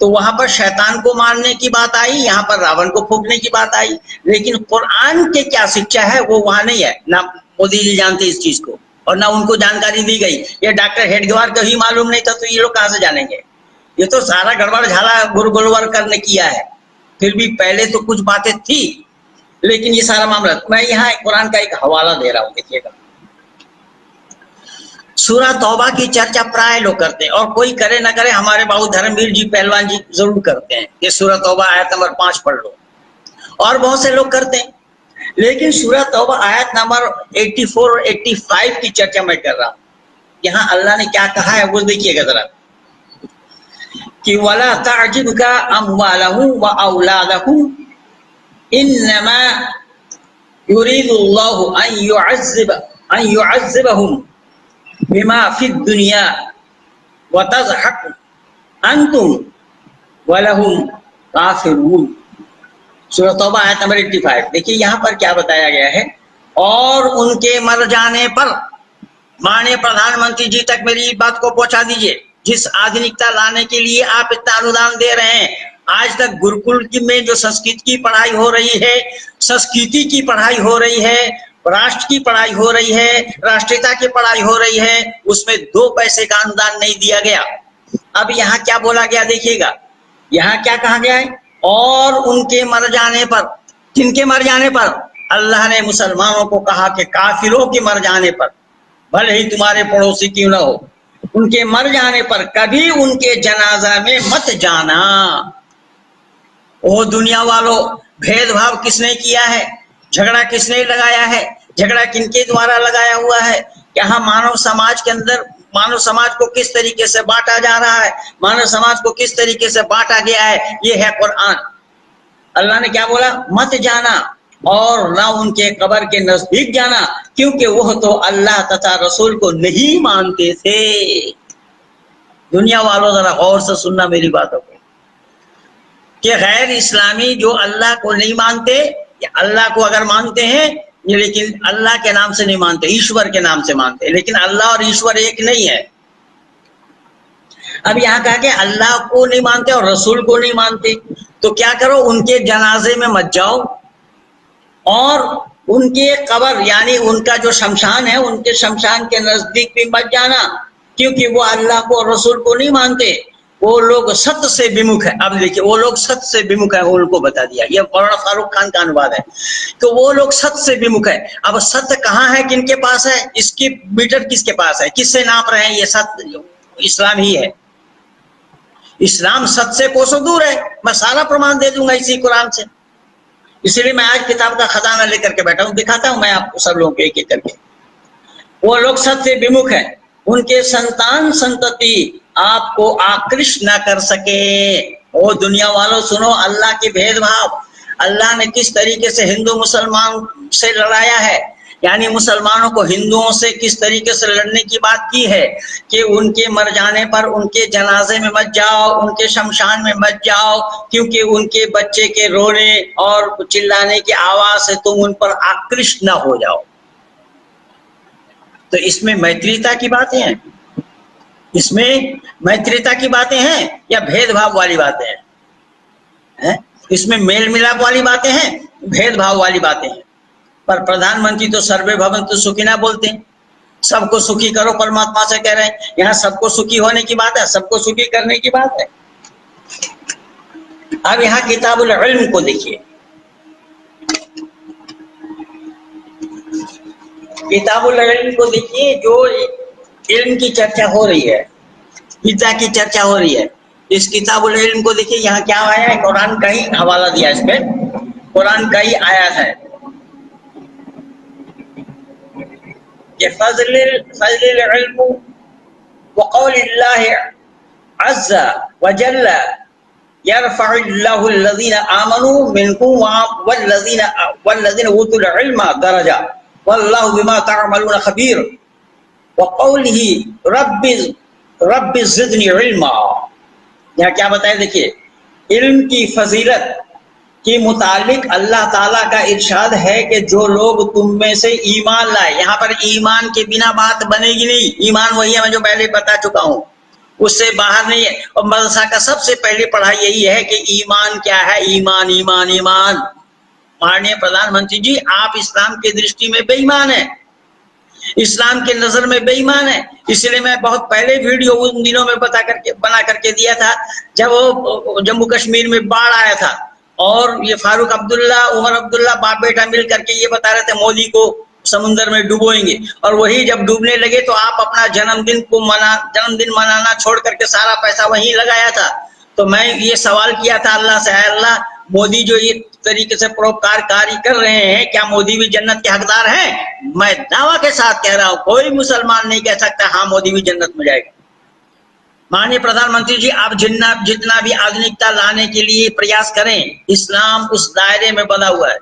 तो वहां पर शैतान को मारने की बात आई, यहाँ पर रावण को फूंकने की बात आई, लेकिन कुरान के क्या शिक्षा है वो वहां नहीं है। ना मोदी जी जानते इस चीज को, और ना उनको जानकारी दी गई। ये डॉक्टर हेडगेवार को ही मालूम नहीं था, तो ये लोग कहां से जानेंगे? ये तो सारा गड़बड़ झाला गुरगुलवर करने किया है। फिर भी पहले तो कुछ बातें थी, लेकिन ये सारा मामला। मैं यहाँ कुरान का एक हवाला दे रहा हूँ, देखिएगा। सूरह तौबा की चर्चा प्राय लोग करते हैं, और कोई करे ना करे, हमारे बाबू धर्मवीर जी पहलवान जी जरूर करते हैं कि सूरह तौबा आयत नंबर 5 पढ़ लो, और बहुत से लोग करते हैं। लेकिन सूरह तौबा आयत नंबर 84 और 85 की चर्चा मैं कर रहा हूं। यहाँ अल्लाह ने क्या कहा है वो देखिएगा जरा, कि वला ताजिबका अम्वालहुम व औलादहुम इन्नमा युरीदुल्लाहु अन युअज़्ज़िबहुम बिमा फिद दुनिया व तज़हक अंतुम वलहुम काफिरून। सूरह तौबा आयत नंबर 85। देखिए यहाँ पर क्या बताया गया है। और उनके मर जाने पर माननीय प्रधानमंत्री जी तक मेरी बात को पहुंचा दीजिए। जिस आधुनिकता लाने के लिए आप इतना अनुदान दे रहे हैं, आज तक गुरुकुल में जो संस्कृत की पढ़ाई हो रही है, संस्कृति की पढ़ाई हो रही है, राष्ट्र की पढ़ाई हो रही है, राष्ट्रीयता की पढ़ाई हो रही है, उसमें 2 पैसे का अनुदान नहीं दिया गया। अब यहाँ क्या बोला गया देखिएगा, यहाँ क्या कहा गया है। और उनके मर जाने पर, किनके मर जाने पर? अल्लाह ने मुसलमानों को कहा कि काफिरों के मर जाने पर, भले ही तुम्हारे पड़ोसी क्यों ना हो, उनके मर जाने पर कभी उनके जनाजा में मत जाना। ओ दुनिया वालों, भेदभाव किसने किया है? झगड़ा किसने लगाया है? झगड़ा किनके द्वारा लगाया हुआ है? यहाँ मानव समाज के अंदर मानव समाज को किस तरीके से बांटा जा रहा है, मानव समाज को किस तरीके से बांटा गया है, ये है कुरान। अल्लाह ने क्या बोला? मत जाना और ना उनके कब्र के नजदीक जाना, क्योंकि वह तो अल्लाह तथा रसूल को नहीं मानते थे। दुनिया वालों, जरा गौर से सुनना मेरी बातों को, कि गैर इस्लामी जो अल्लाह को नहीं मानते, या अल्लाह को अगर मानते हैं ये लेकिन अल्लाह के नाम से नहीं मानते, ईश्वर के नाम से मानते हैं, लेकिन अल्लाह और ईश्वर एक नहीं है। अब यहाँ कहा कि अल्लाह को नहीं मानते और रसूल को नहीं मानते, तो क्या करो? उनके जनाजे में मत जाओ और उनके कब्र यानी उनका जो शमशान है, उनके शमशान के नजदीक भी मत जाना, क्योंकि वो अल्लाह को और रसूल को नहीं मानते। वो लोग सत्य से विमुख है। अब देखिए, वो लोग सत्य से विमुख है, वो उनको बता दिया। ये मौलाना फारूक खान का अनुवाद है। तो वो लोग सत्य से विमुख है। अब सत्य कहाँ है, किनके पास है? इसकी मीटर किसके पास है? किससे नाप रहे हैं? ये सत्य इस्लाम ही है। इस्लाम सत्य से कोसों दूर है। मैं सारा प्रमाण दे दूंगा इसी कुरान से। इसलिए मैं आज किताब का खजाना लेकर के बैठा हूं, दिखाता हूं मैं आपको सब लोगों के एक एक करके। वो लोग सत्य से विमुख है, उनके संतान संतति आपको आकृष्ट न कर सके। ओ दुनिया वालों, सुनो अल्लाह के भेदभाव। अल्लाह ने किस तरीके से हिंदू मुसलमान से लड़ाया है, यानी मुसलमानों को हिंदुओं से किस तरीके से लड़ने की बात की है कि उनके मर जाने पर उनके जनाजे में मत जाओ, उनके शमशान में मत जाओ, क्योंकि उनके बच्चे के रोने और चिल्लाने की आवाज से तुम उन पर आकृष्ट न हो जाओ। तो इसमें मैत्रीता की बातें हैं, इसमें मैत्रीता की बातें हैं या भेदभाव वाली बातें हैं? इसमें मेल मिलाप वाली बातें हैं, भेदभाव वाली बातें हैं। पर प्रधानमंत्री तो सर्वे भवन्तु सुखिनः बोलते हैं, सबको सुखी करो, परमात्मा से कह रहे हैं। यहाँ सबको सुखी होने की बात है, सबको सुखी करने की बात है। अब यहाँ किताबुल इल्म को देखिए, किताबुल इल्म को देखिए, जो इल्म की चर्चा हो रही है, विद्या की चर्चा हो रही है। इस किताबुल इल्म को देखिए, यहाँ क्या आया है? कुरान का ही हवाला दिया इस पे, कुरान का ही आयत है कि फज़्लिल इल्म व क़ौलिल्लाहि अज़्ज़ा व जल्ला यरफ़उल्लाहु अल्लज़ीना आमनू मिनकुम वल्लज़ीना ऊतुल इल्म दरजा वल्लाहु बिमा तअमलून खबीर व क़ौलिही रब्बि ज़िदनी इल्मा। यहाँ क्या बताया? देखिए, इल्म की फजीलत के मुतालिक अल्लाह ताला का इरशाद है कि जो लोग तुम में से ईमान लाए, यहाँ पर ईमान के बिना बात बनेगी नहीं। ईमान वही है, मैं जो पहले बता चुका हूँ, उससे बाहर नहीं है। और मदरसा का सबसे पहली पढ़ाई यही है कि ईमान क्या है। ईमान ईमान ईमान। माननीय प्रधानमंत्री जी, आप इस्लाम की दृष्टि में बेईमान है, इस्लाम के नजर में बेईमान है। इसलिए मैं बहुत पहले वीडियो उन दिनों में बना करके दिया था, जब वो जम्मू कश्मीर में बाढ़ आया था और ये फारूक अब्दुल्ला, उमर अब्दुल्ला बाप बेटा मिल करके ये बता रहे थे मोदी को समुद्र में डुबोएंगे, और वही जब डूबने लगे तो आप अपना जन्मदिन मनाना छोड़ करके सारा पैसा वहीं लगाया था। तो मैं ये सवाल किया था अल्लाह से, अल्लाह, मोदी जो ये तरीके से परोपकार कार्य कर रहे हैं, क्या मोदी भी जन्नत के हकदार हैं? मैं दावा के साथ कह रहा हूं, कोई मुसलमान नहीं कह सकता हाँ मोदी भी जन्नत में जाएगा। माननीय प्रधानमंत्री जी, आप जितना भी आधुनिकता लाने के लिए प्रयास करें, इस्लाम उस दायरे में बंधा हुआ है,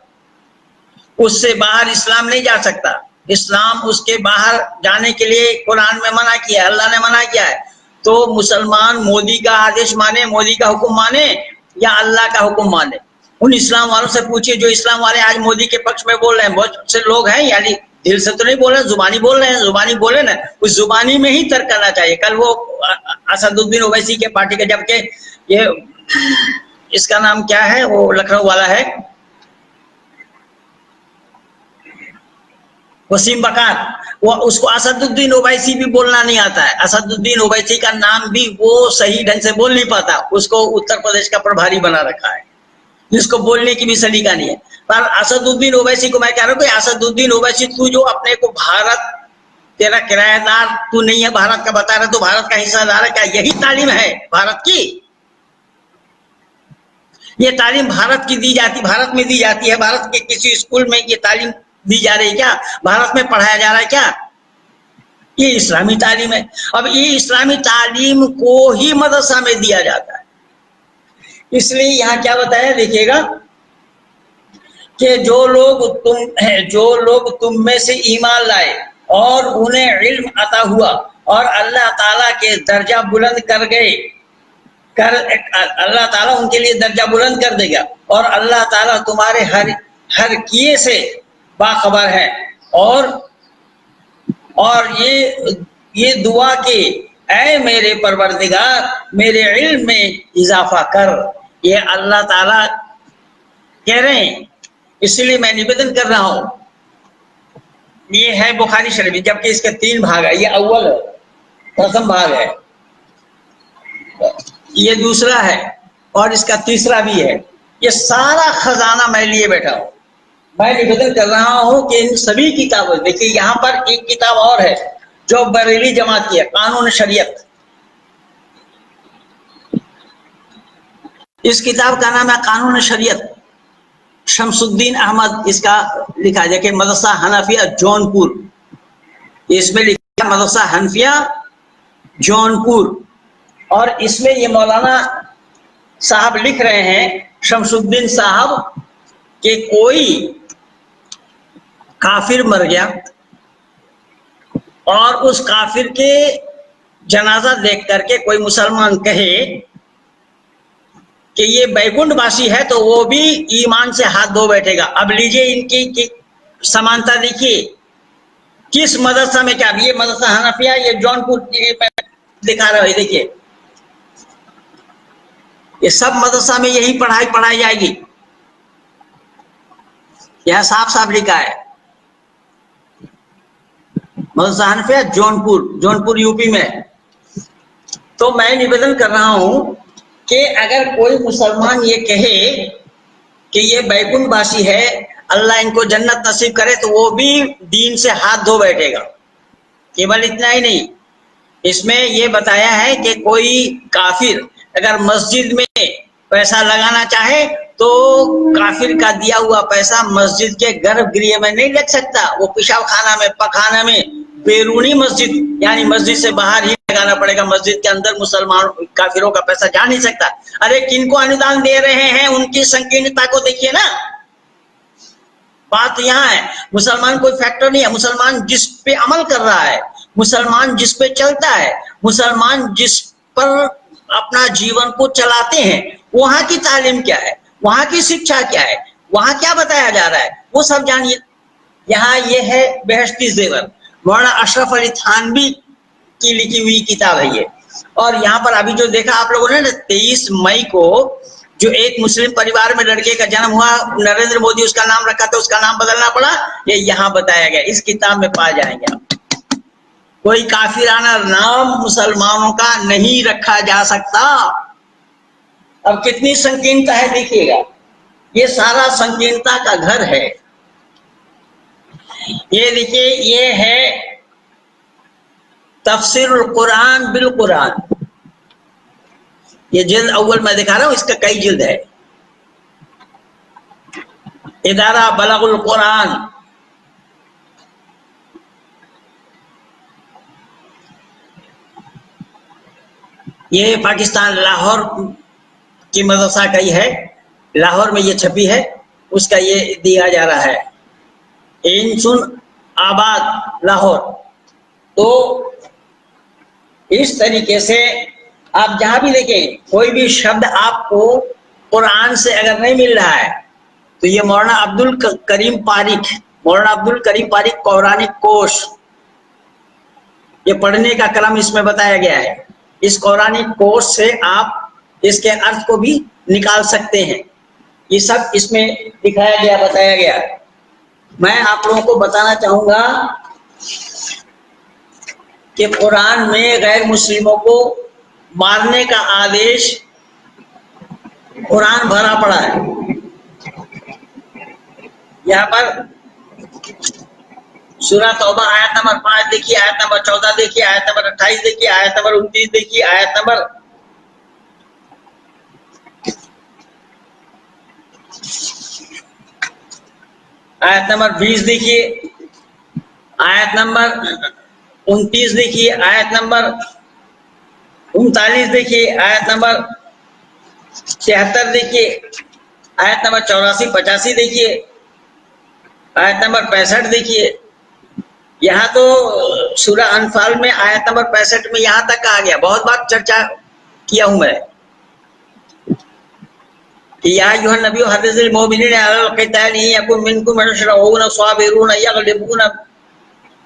उससे बाहर इस्लाम नहीं जा सकता। इस्लाम उसके बाहर जाने के लिए कुरान में मना किया है, अल्लाह ने मना किया है। तो मुसलमान मोदी का आदेश माने, मोदी का हुक्म माने या अल्लाह का हुक्म माने? उन इस्लाम वालों से पूछिए जो इस्लाम वाले आज मोदी के पक्ष में बोल रहे हैं। बहुत से लोग हैं, यानी दिल से तो नहीं बोल रहे, जुबानी बोल रहे हैं। जुबानी बोले ना, उस जुबानी में ही तर्क करना चाहिए। कल वो असदुद्दीन ओवैसी के पार्टी के, जबकि ये इसका नाम क्या है, वो लखनऊ वाला है, वसीम बकार, वो उसको असदुद्दीन ओवैसी भी बोलना नहीं आता है। असदुद्दीन ओवैसी का नाम भी वो सही ढंग से बोल नहीं पाता, उसको उत्तर प्रदेश का प्रभारी बना रखा है, जिसको बोलने की भी सलीका नहीं है। पर असदुद्दीन ओवैसी को मैं कह रहा हूँ कि असदुद्दीन ओवैसी, तू जो अपने को भारत तेरा किराएदार तू नहीं है, भारत का बता रहे तो भारत का हिस्सेदार है, क्या यही तालीम है भारत की? ये तालीम भारत की दी जाती, भारत में दी जाती है? भारत के किसी स्कूल में ये तालीम दी जा रही है क्या? भारत में पढ़ाया जा रहा है क्या? ये इस्लामी तालीम है। अब ये इस्लामी तालीम को ही मदरसा में दिया जाता है। इसलिए यहाँ क्या बताया देखिएगा कि जो लोग तुम में से ईमान लाए और उन्हें इल्म अता हुआ और अल्लाह ताला के दर्जा बुलंद कर गए, अल्लाह ताला उनके लिए दर्जा बुलंद कर देगा और अल्लाह ताला तुम्हारे हर किए से बाखबर है। और ये दुआ के ऐ मेरे परवरदिगार मेरे इल्म में इजाफा कर, ये अल्लाह ताला कह रहे हैं। इसलिए मैं निवेदन कर रहा हूं, ये है बुखारी शरीफ, जबकि इसके 3 भाग है। ये अव्वल है, प्रथम भाग है, ये दूसरा है और इसका तीसरा भी है। ये सारा खजाना मैं लिए बैठा हूं। मैं निवेदन कर रहा हूं कि इन सभी किताबों, देखिए यहाँ पर एक किताब और है जो बरेली जमात की है, कानून शरीयत। इस किताब का नाम है कानून शरीयत, शमसुद्दीन अहमद इसका लिखा है। देखिए मदरसा हनफिया जौनपुर, इसमें लिखा है मदरसा हनफिया जौनपुर। और इसमें ये मौलाना साहब लिख रहे हैं, शमसुद्दीन साहब, कि कोई काफिर मर गया और उस काफिर के जनाजा देख करके कोई मुसलमान कहे कि ये बैकुंठवासी है तो वो भी ईमान से हाथ धो बैठेगा। अब लीजिए इनकी समानता देखिए, किस मदरसा में क्या। ये मदरसा हनफिया, ये जौनपुर दिखा रहा है, देखिए ये सब मदरसा में यही पढ़ाई जाएगी। यह साफ साफ लिखा है, मदरसा हनफिया जौनपुर यूपी में। तो मैं निवेदन कर रहा हूं कि अगर कोई मुसलमान ये कहे कि ये बैकुंठवासी है, अल्लाह इनको जन्नत नसीब करे, तो वो भी दीन से हाथ धो बैठेगा। केवल इतना ही नहीं, इसमें ये बताया है कि कोई काफिर अगर मस्जिद में पैसा लगाना चाहे तो काफिर का दिया हुआ पैसा मस्जिद के गर्भगृह में नहीं लग सकता, वो पेशाब खाना में, पखाना में, बैरूनी मस्जिद यानी मस्जिद से बाहर ही लगाना पड़ेगा। मस्जिद के अंदर मुसलमान काफिरों का पैसा जा नहीं सकता। अरे किनको अनुदान दे रहे हैं, उनकी संकीर्णता को देखिए ना। बात यहाँ है, मुसलमान कोई फैक्टर नहीं है। मुसलमान जिस पे अमल कर रहा है, मुसलमान जिस पे चलता है, मुसलमान जिस पर अपना जीवन को चलाते हैं, वहां की तालीम क्या है, वहां की शिक्षा क्या है, वहां क्या बताया जा रहा है, वो सब जानिए। यहाँ ये है बेहश्ती जेवर, मौलाना अशरफ अली थानवी की लिखी हुई किताब है ये। और यहाँ पर अभी जो देखा आप लोगों ने 23 मई को जो एक मुस्लिम परिवार में लड़के का जन्म हुआ, नरेंद्र मोदी उसका नाम रखा था, उसका नाम बदलना पड़ा, ये यहाँ बताया गया, इस किताब में पा जाएंगे आप। कोई काफिराना नाम मुसलमानों का नहीं रखा जा सकता। अब कितनी संकीर्णता है देखिएगा, ये सारा संकीर्णता का घर है। ये देखिए, ये है तफसीरुल कुरान बिल कुरान, ये जिल्द अव्वल मैं दिखा रहा हूं, इसका कई जिल्द है। इदारा बलागुल कुरान, ये पाकिस्तान लाहौर की मदरसा का ही है, लाहौर में ये छपी है, उसका ये दिया जा रहा है, इंसुन आबाद लाहौर। तो इस तरीके से आप जहां भी देखें, कोई भी शब्द आपको कुरान से अगर नहीं मिल रहा है तो ये मौलाना अब्दुल करीम पारिक कौरानिक कोश, ये पढ़ने का क्रम इसमें बताया गया है। इस कौरानिक कोश से आप इसके अर्थ को भी निकाल सकते हैं। ये सब इसमें दिखाया गया, बताया गया। मैं आप लोगों को बताना चाहूंगा कि कुरान में गैर मुस्लिमों को मारने का आदेश कुरान भरा पड़ा है। यहाँ पर सूरह तौबा आयत नंबर 5 देखिए, आयत नंबर 14 देखिए, आयत नंबर 28 देखिए, आयत नंबर 29 देखिए, आयत नंबर 20 देखिए, आयत नंबर 29 देखिए, आयत नंबर 39 देखिए, आयत नंबर 76 देखिए, आयत नंबर 84-85 देखिए, आयत नंबर 65 देखिए। यहाँ तो सूरह अनफाल में आयत नंबर 65 में यहाँ तक आ गया। बहुत बार चर्चा किया हूं मैं कि या अय्युहन नबी हर्रिज़िल मोमिनीना अलल क़िताल इन यकुम मिनकुम अशरऊन साबिरून यग़लिबून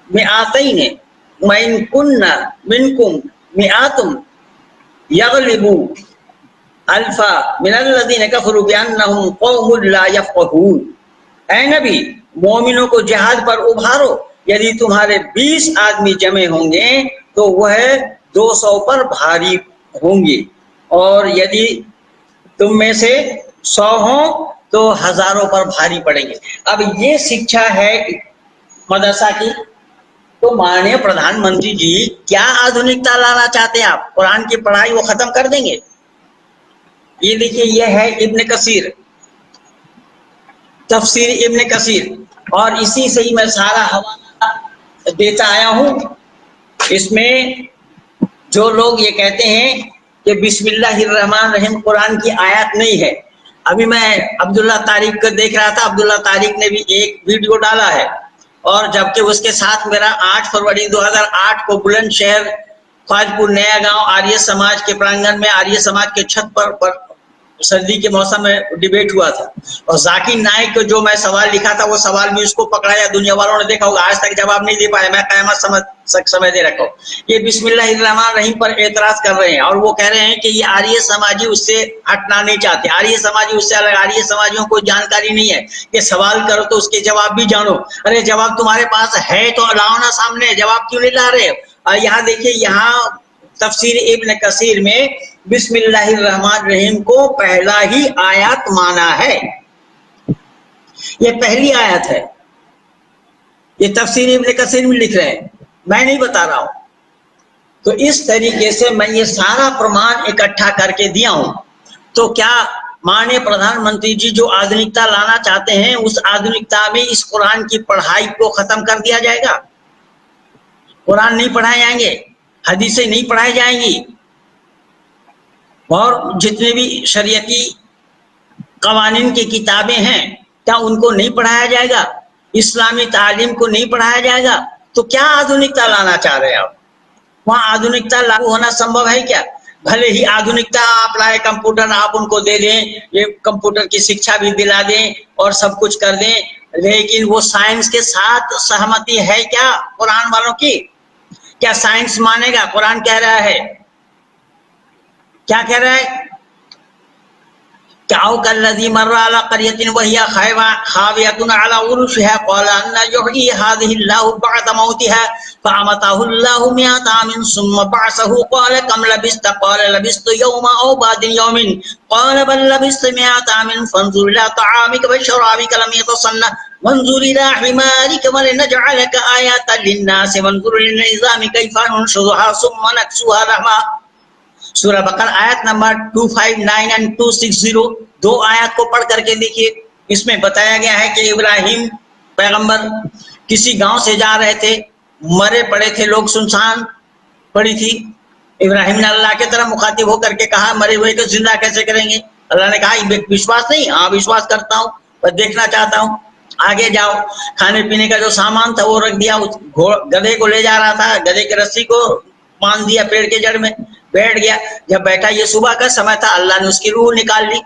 मिआतैन व इन कुन्ना मिनकुम मिआतुम यग़लिबू अल्फा मिनल्लज़ीना कफ़रू बिअन्नहुम क़ौमुन ला यफ़क़हून। ऐ नबी, मोमिनों को जिहाद पर उभारो। यदि तुम्हारे 20 आदमी जमे होंगे तो वह 200 पर भारी होंगे, और यदि तुम में से 100 हो तो हजारों पर भारी पड़ेंगे। अब ये शिक्षा है मदरसा की। तो माननीय प्रधानमंत्री जी क्या आधुनिकता लाना चाहते हैं आप? कुरान की पढ़ाई वो खत्म कर देंगे? ये देखिए, ये है इब्न कसीर, तफसीर इब्न कसीर, और इसी से ही मैं सारा हवाला देता आया हूं। इसमें जो लोग ये कहते हैं कि बिस्मिल्लाहिर्रहमानिर्रहीम कुरान की आयत नहीं है, अभी मैं अब्दुल्ला तारिक को देख रहा था। अब्दुल्ला तारिक ने भी एक वीडियो डाला है, और जबकि उसके साथ मेरा 8 फरवरी 2008 को बुलंदशहर ख्वाजपुर नया गांव आर्य समाज के प्रांगण में आर्य समाज के छत पर सर्दी के मौसम में डिबेट हुआ था। और जाकिर नाइक को जो मैं सवाल लिखा था वो सवाल भी उसको पकड़ाया, दुनिया वालों ने देखा होगा, आज तक जवाब नहीं दे पाया। मैं क़यामत समय दे रखा हूँ। ये बिस्मिल्लाहिर्रहमानिर्रहीम पर एतराज कर रहे हैं, और वो कह रहे हैं कि ये आर्य समाजी उससे हटना नहीं चाहते, आर्य समाजी उससे अलग, आर्य समाजियों को जानकारी नहीं है कि सवाल करो तो उसके जवाब भी जानो। अरे जवाब तुम्हारे पास है तो लाओ ना सामने, जवाब क्यों नहीं ला रहे? और यहाँ देखिए, यहाँ तफसीर इब्न कसीर में बिस्मिल्लाहिर्रहमानिर्रहीम को पहला ही आयत माना है। ये पहली आयत है, ये तफसीर इब्न कसीर में लिख रहे हैं, मैं नहीं बता रहा हूं। तो इस तरीके से मैं ये सारा प्रमाण इकट्ठा करके दिया हूं। तो क्या माननीय प्रधानमंत्री जी जो आधुनिकता लाना चाहते हैं, उस आधुनिकता में इस कुरान की पढ़ाई को खत्म कर दिया जाएगा? कुरान नहीं पढ़ाए जाएंगे, हदीसें नहीं पढ़ाई जाएंगी, और जितने भी शरीयती कवानीन की किताबें हैं क्या उनको नहीं पढ़ाया जाएगा? इस्लामी तालीम को नहीं पढ़ाया जाएगा? तो क्या आधुनिकता लाना चाह रहे हैं आप? वहाँ आधुनिकता लागू होना संभव है क्या? भले ही आधुनिकता आप लाए, कंप्यूटर आप उनको दे दें, ये कंप्यूटर की शिक्षा भी दिला दें और सब कुछ कर दें, लेकिन वो साइंस के साथ सहमति है क्या कुरान वालों की? क्या साइंस मानेगा? कुरान कह रहा है, क्या कह रहा है? क्या कल्लज़ी मर्रा अला क़रयतिन वहिया खावियतुन अला उरूशिहा क़ाल अन्ना युहयी हाज़िहिल्लाहु बअद मौतिहा फ़अमातहुल्लाहु मिअता आमिन सुम्मा बअसहु क़ाल कम लबिस्त क़ाल लबिस्तु यौमा औ बअद यौमिन क़ाल बल लबिस्त मिअता आमिन फ़न्ज़ुर इला तआमिक व शराबिक लम यतसन्ना वन्ज़ुर इला हिमारिक वलिनजअलक आयतन लिन्नास वन्ज़ुर इला निज़ामि कैफ़ नुनशुज़ुहा सुम्मा नक्सुहा लहमा। सूरह बकरा आयत नंबर 259 एंड 260, 2 आयत को पढ़ करके देखिए। इसमें बताया गया है कि इब्राहिम पैगंबर किसी गांव से जा रहे थे, मरे पड़े थे लोग, सुनसान पड़ी थी। इब्राहिम ने अल्लाह की तरफ मुखातिब होकर के कहा, मरे हुए को जिंदा कैसे करेंगे? अल्लाह ने कहा, विश्वास नहीं? हाँ विश्वास करता हूँ, पर देखना चाहता हूँ, आगे जाओ। खाने पीने का जो सामान था वो रख दिया, उस गधे को ले जा रहा था, गधे की रस्सी को बांध दिया पेड़ के जड़ में, बैठ गया। जब बैठा, ये सुबह का समय था, अल्लाह ने उसकी रूह निकाल ली,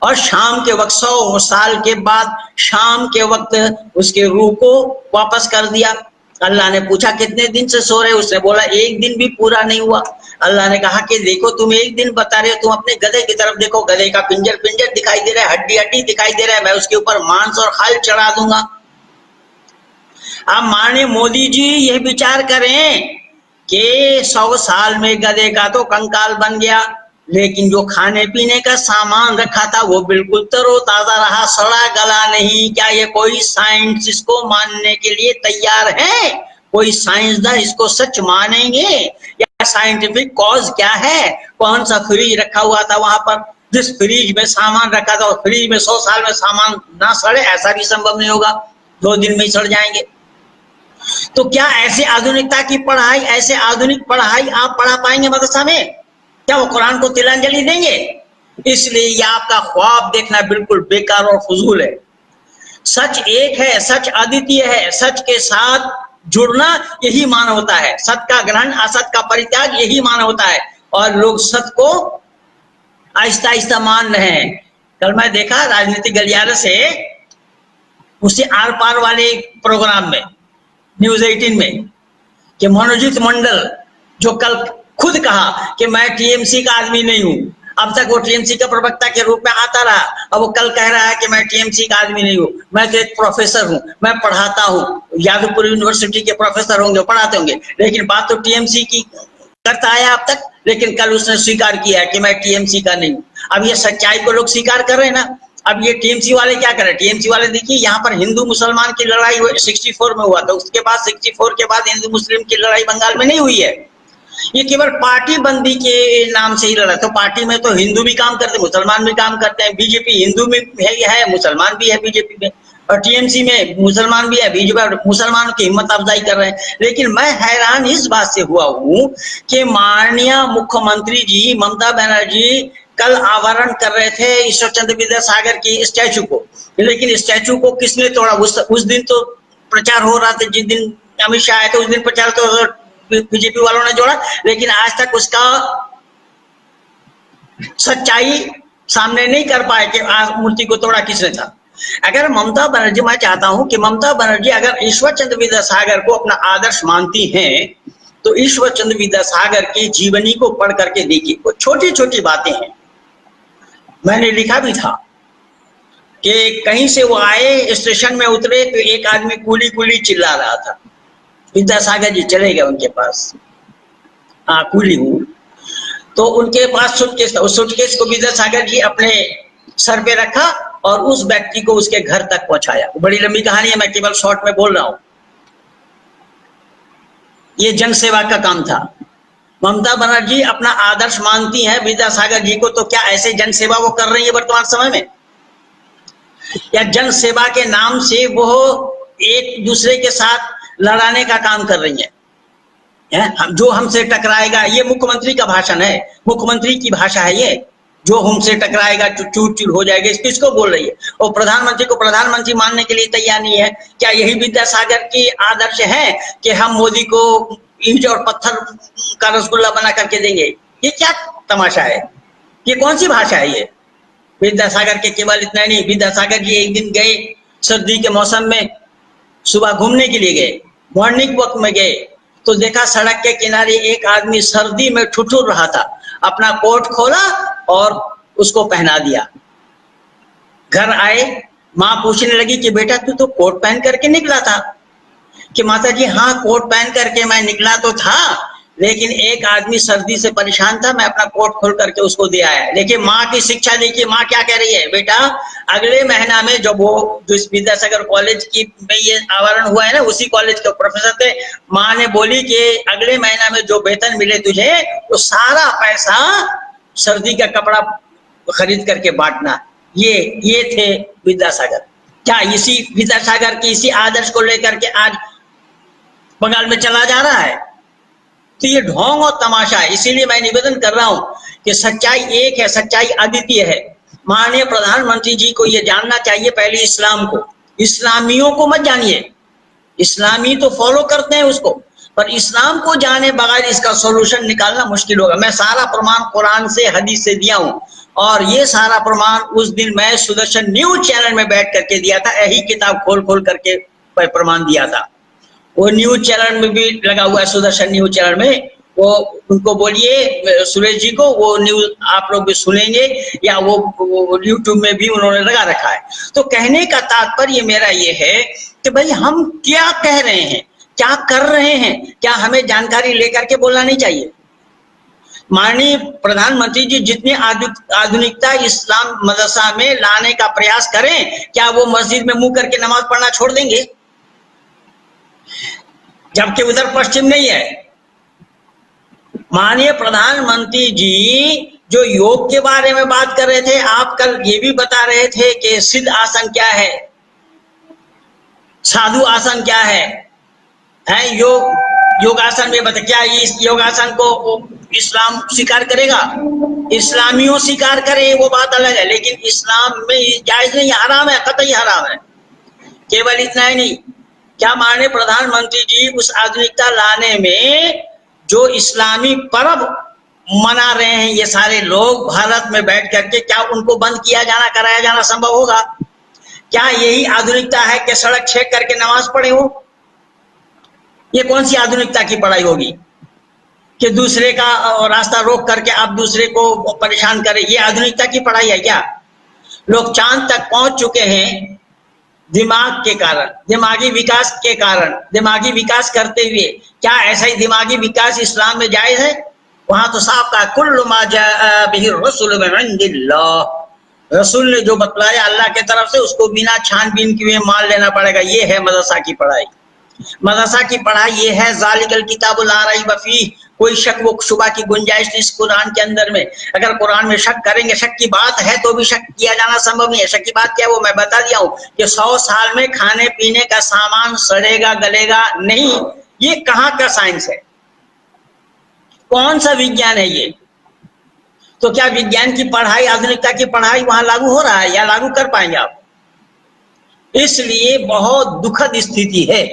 और शाम के वक्त 100 साल के बाद शाम के वक्त उसके रूह को वापस कर दिया। अल्लाह ने पूछा कितने दिन से सो रहे? उसने बोला 1 दिन भी पूरा नहीं हुआ। अल्लाह ने कहा कि देखो तुम 1 दिन बता रहे हो, तुम अपने गधे की तरफ देखो, गधे का पिंजर पिंजर दिखाई दे रहा है, हड्डी हड्डी दिखाई दे रहा है, मैं उसके ऊपर मांस और खाल चढ़ा दूंगा। अब माननीय मोदी जी यह विचार करें कि 100 साल में गधे का तो कंकाल बन गया, लेकिन जो खाने पीने का सामान रखा था वो बिल्कुल तरोताजा रहा, सड़ा गला नहीं। क्या ये कोई साइंस इसको मानने के लिए तैयार है? कोई साइंसदान इसको सच मानेंगे? या साइंटिफिक कॉज क्या है? कौन सा फ्रिज रखा हुआ था वहां पर, जिस फ्रिज में सामान रखा था, और फ्रिज में 100 साल में सामान ना सड़े, ऐसा भी संभव नहीं होगा, 2 दिन में ही सड़ जाएंगे। तो क्या ऐसे आधुनिकता की पढ़ाई, ऐसे आधुनिक पढ़ाई आप पढ़ा पाएंगे मदरसा में? क्या वो कुरान को तिलांजलि देंगे? इसलिए ये आपका ख्वाब देखना बिल्कुल बेकार और फजूल है। सच एक है, सच अद्वितीय है, सच के साथ जुड़ना यही मानवता है, सत्य का ग्रहण असत का परित्याग यही मानवता है। और लोग सत्य को आहिस्ता आहिस्ता मान रहे हैं। कल मैं देखा राजनीतिक गलियारे से उसी आर पार वाले प्रोग्राम में न्यूज 18 में कि मनोजीत मंडल जो कल खुद कहा कि मैं टीएमसी का आदमी नहीं हूं, अब तक वो टीएमसी का प्रवक्ता के रूप में आता रहा, अब वो कल कह रहा है कि मैं टीएमसी का आदमी नहीं हूं, मैं तो एक प्रोफेसर हूं, मैं पढ़ाता हूं, यादवपुर यूनिवर्सिटी के प्रोफेसर होंगे, पढ़ाते होंगे, लेकिन बात तो टीएमसी की करता आया अब तक। लेकिन कल उसने स्वीकार किया कि मैं टीएमसी का नहीं हूं। अब ये सच्चाई को लोग स्वीकार कर रहे हैं ना। अब ये टीएमसी वाले क्या करें? टीएमसी वाले देखिए, यहाँ पर हिंदू मुसलमान की लड़ाई 64 में हुआ था, उसके बाद 64 के बाद हिंदू मुस्लिम की लड़ाई बंगाल में नहीं हुई है। ये केवल पार्टी बंदी के नाम से ही लड़ा। तो पार्टी में तो हिंदू भी काम करते हैं, मुसलमान भी काम करते हैं। बीजेपी हिंदू में है, मुसलमान भी है बीजेपी में, और टीएमसी में मुसलमान भी है, बीजेपी मुसलमानों की हिम्मत अफजाई कर रहे हैं। लेकिन मैं हैरान इस बात से हुआ हूं कि माननीय मुख्यमंत्री जी ममता बनर्जी कल आवरण कर रहे थे ईश्वर चंद्र विद्यासागर की स्टैचू को, लेकिन स्टैचू को किसने तोड़ा? उस दिन तो प्रचार हो रहा था, जिस दिन अमित शाह आए थे उस दिन प्रचार तो बीजेपी वालों ने जोड़ा, लेकिन आज तक उसका सच्चाई सामने नहीं कर पाए कि मूर्ति को तोड़ा किसने था। अगर ममता बनर्जी, मैं चाहता हूं कि ममता बनर्जी अगर ईश्वर चंद्र विद्यासागर को अपना आदर्श मानती हैं तो ईश्वर चंद्र विद्यासागर की जीवनी को पढ़ करके देखिए। वो छोटी छोटी बातें हैं, मैंने लिखा भी था कि कहीं से वो आए, स्टेशन में उतरे तो एक आदमी कूली कूली चिल्ला रहा था। विद्यासागर जी चले गए उनके पास, हाँ कूली हूँ, तो उनके पास सूटकेस था। उस सूटकेस को विद्यासागर जी अपने सर पे रखा और उस व्यक्ति को उसके घर तक पहुंचाया। बड़ी लंबी कहानी है, मैं केवल शॉर्ट में बोल रहा हूं। ये जन सेवा का काम था। ममता बनर्जी अपना आदर्श मानती हैं विद्यासागर जी को, तो क्या ऐसे जन सेवा वो कर रही है वर्तमान समय में? या जन सेवा के नाम से वो एक दूसरे के साथ लड़ाने का काम कर रही है? जो हमसे टकराएगा, ये मुख्यमंत्री का भाषण है, मुख्यमंत्री की भाषा है ये, जो हमसे टकराएगा चूर चूर हो जाएगा, किसको बोल रही है? और प्रधानमंत्री को प्रधानमंत्री मानने के लिए तैयार नहीं है। क्या यही विद्यासागर की आदर्श है कि हम मोदी को ईंट और पत्थर का रसगुल्ला बना करके देंगे? ये क्या तमाशा है? ये कौन सी भाषा है ये? विद्यासागर के केवल इतना नहीं, विद्यासागर जी एक दिन गए सर्दी के मौसम में, सुबह घूमने के लिए गए, मॉर्निंग वॉक में गए, तो देखा सड़क के किनारे एक आदमी सर्दी में ठुठुर रहा था, अपना कोट खोला और उसको पहना दिया। घर आए, माँ पूछने लगी कि बेटा तू तो कोट पहन करके निकला था। कि माता जी हाँ कोट पहन करके मैं निकला तो था, लेकिन एक आदमी सर्दी से परेशान था, मैं अपना कोट खोल करके उसको दे आया। देखिए माँ की शिक्षा, देखिए माँ क्या कह रही है, बेटा अगले महीना में जब वो जो विद्यासागर कॉलेज की में ये आवरण हुआ है ना, उसी कॉलेज के प्रोफेसर थे, माँ ने बोली कि अगले महीना में जो वेतन मिले तुझे वो सारा पैसा सर्दी का कपड़ा खरीद करके बांटना। ये थे विद्यासागर। क्या इसी विद्यासागर की इसी आदर्श को लेकर के आज बंगाल में चला जा रहा है? तो ये ढोंग और तमाशा है। इसीलिए मैं निवेदन कर रहा हूं कि सच्चाई एक है, सच्चाई अद्वितीय है। माननीय प्रधानमंत्री जी को ये जानना चाहिए पहले इस्लाम को, इस्लामियों को मत जानिए। इस्लामी तो फॉलो करते हैं उसको, पर इस्लाम को जाने बगैर इसका सॉल्यूशन निकालना मुश्किल होगा। मैं सारा प्रमाण कुरान से हदीस से दिया हूं, और ये सारा प्रमाण उस दिन मैं सुदर्शन न्यूज चैनल में बैठ करके दिया था। यही किताब खोल खोल करके प्रमाण दिया था। वो न्यूज चैनल में भी लगा हुआ है, सुदर्शन न्यूज चैनल में। वो उनको बोलिए सुरेश जी को, वो न्यूज आप लोग भी सुनेंगे, या वो यूट्यूब में भी उन्होंने लगा रखा है। तो कहने का तात्पर्य मेरा ये है कि भाई हम क्या कह रहे हैं, क्या कर रहे हैं, क्या हमें जानकारी लेकर के बोलना नहीं चाहिए? माननीय प्रधानमंत्री जी जितनी आधुनिकता इस्लाम मदरसा में लाने का प्रयास करें, क्या वो मस्जिद में मुंह करके नमाज पढ़ना छोड़ देंगे? जबकि उधर पश्चिम नहीं है। माननीय प्रधानमंत्री जी जो योग के बारे में बात कर रहे थे, आप कल ये भी बता रहे थे कि सिद्ध आसन क्या है, साधु आसन क्या है योगासन में बता। क्या इस योगासन को इस्लाम स्वीकार करेगा? इस्लामियों स्वीकार करे वो बात अलग है, लेकिन इस्लाम में जायज नहीं, हराम है, कतई हराम है। केवल इतना ही नहीं, क्या माननीय प्रधानमंत्री जी उस आधुनिकता लाने में जो इस्लामी पर्व मना रहे हैं ये सारे लोग भारत में बैठ करके, क्या उनको बंद किया जाना, कराया जाना संभव होगा? क्या यही आधुनिकता है कि सड़क छेक करके नमाज पढ़े हो? ये कौन सी आधुनिकता की पढ़ाई होगी कि दूसरे का रास्ता रोक करके आप दूसरे को परेशान करें? ये आधुनिकता की पढ़ाई है क्या? लोग चांद तक पहुंच चुके हैं दिमाग के कारण, दिमागी विकास के कारण, दिमागी विकास करते हुए। क्या ऐसा ही दिमागी विकास इस्लाम में जायज है? वहां तो साफ कहा, कुल्लु मा जाअ बिही रसूल मिन इंदिल्लाह, रसूल ने जो बतलाया अल्लाह के तरफ से उसको बिना छानबीन किए मान लेना पड़ेगा। ये है मदरसा की पढ़ाई। मदरसा की पढ़ाई ये है, ज़ालिकल किताबु ला रैब फीह, कोई शक व शुबा की गुंजाइश नहीं इस कुरान के अंदर में। अगर कुरान में शक करेंगे, शक की बात है तो भी शक किया जाना संभव नहीं है। शक की बात क्या है वो मैं बता दिया हूं कि 100 साल में खाने पीने का सामान सड़ेगा गलेगा नहीं। ये कहां का साइंस है? कौन सा विज्ञान है ये? तो क्या विज्ञान की पढ़ाई, आधुनिकता की पढ़ाई वहां लागू हो रहा है या लागू कर पाएंगे आप? इसलिए बहुत दुखद स्थिति है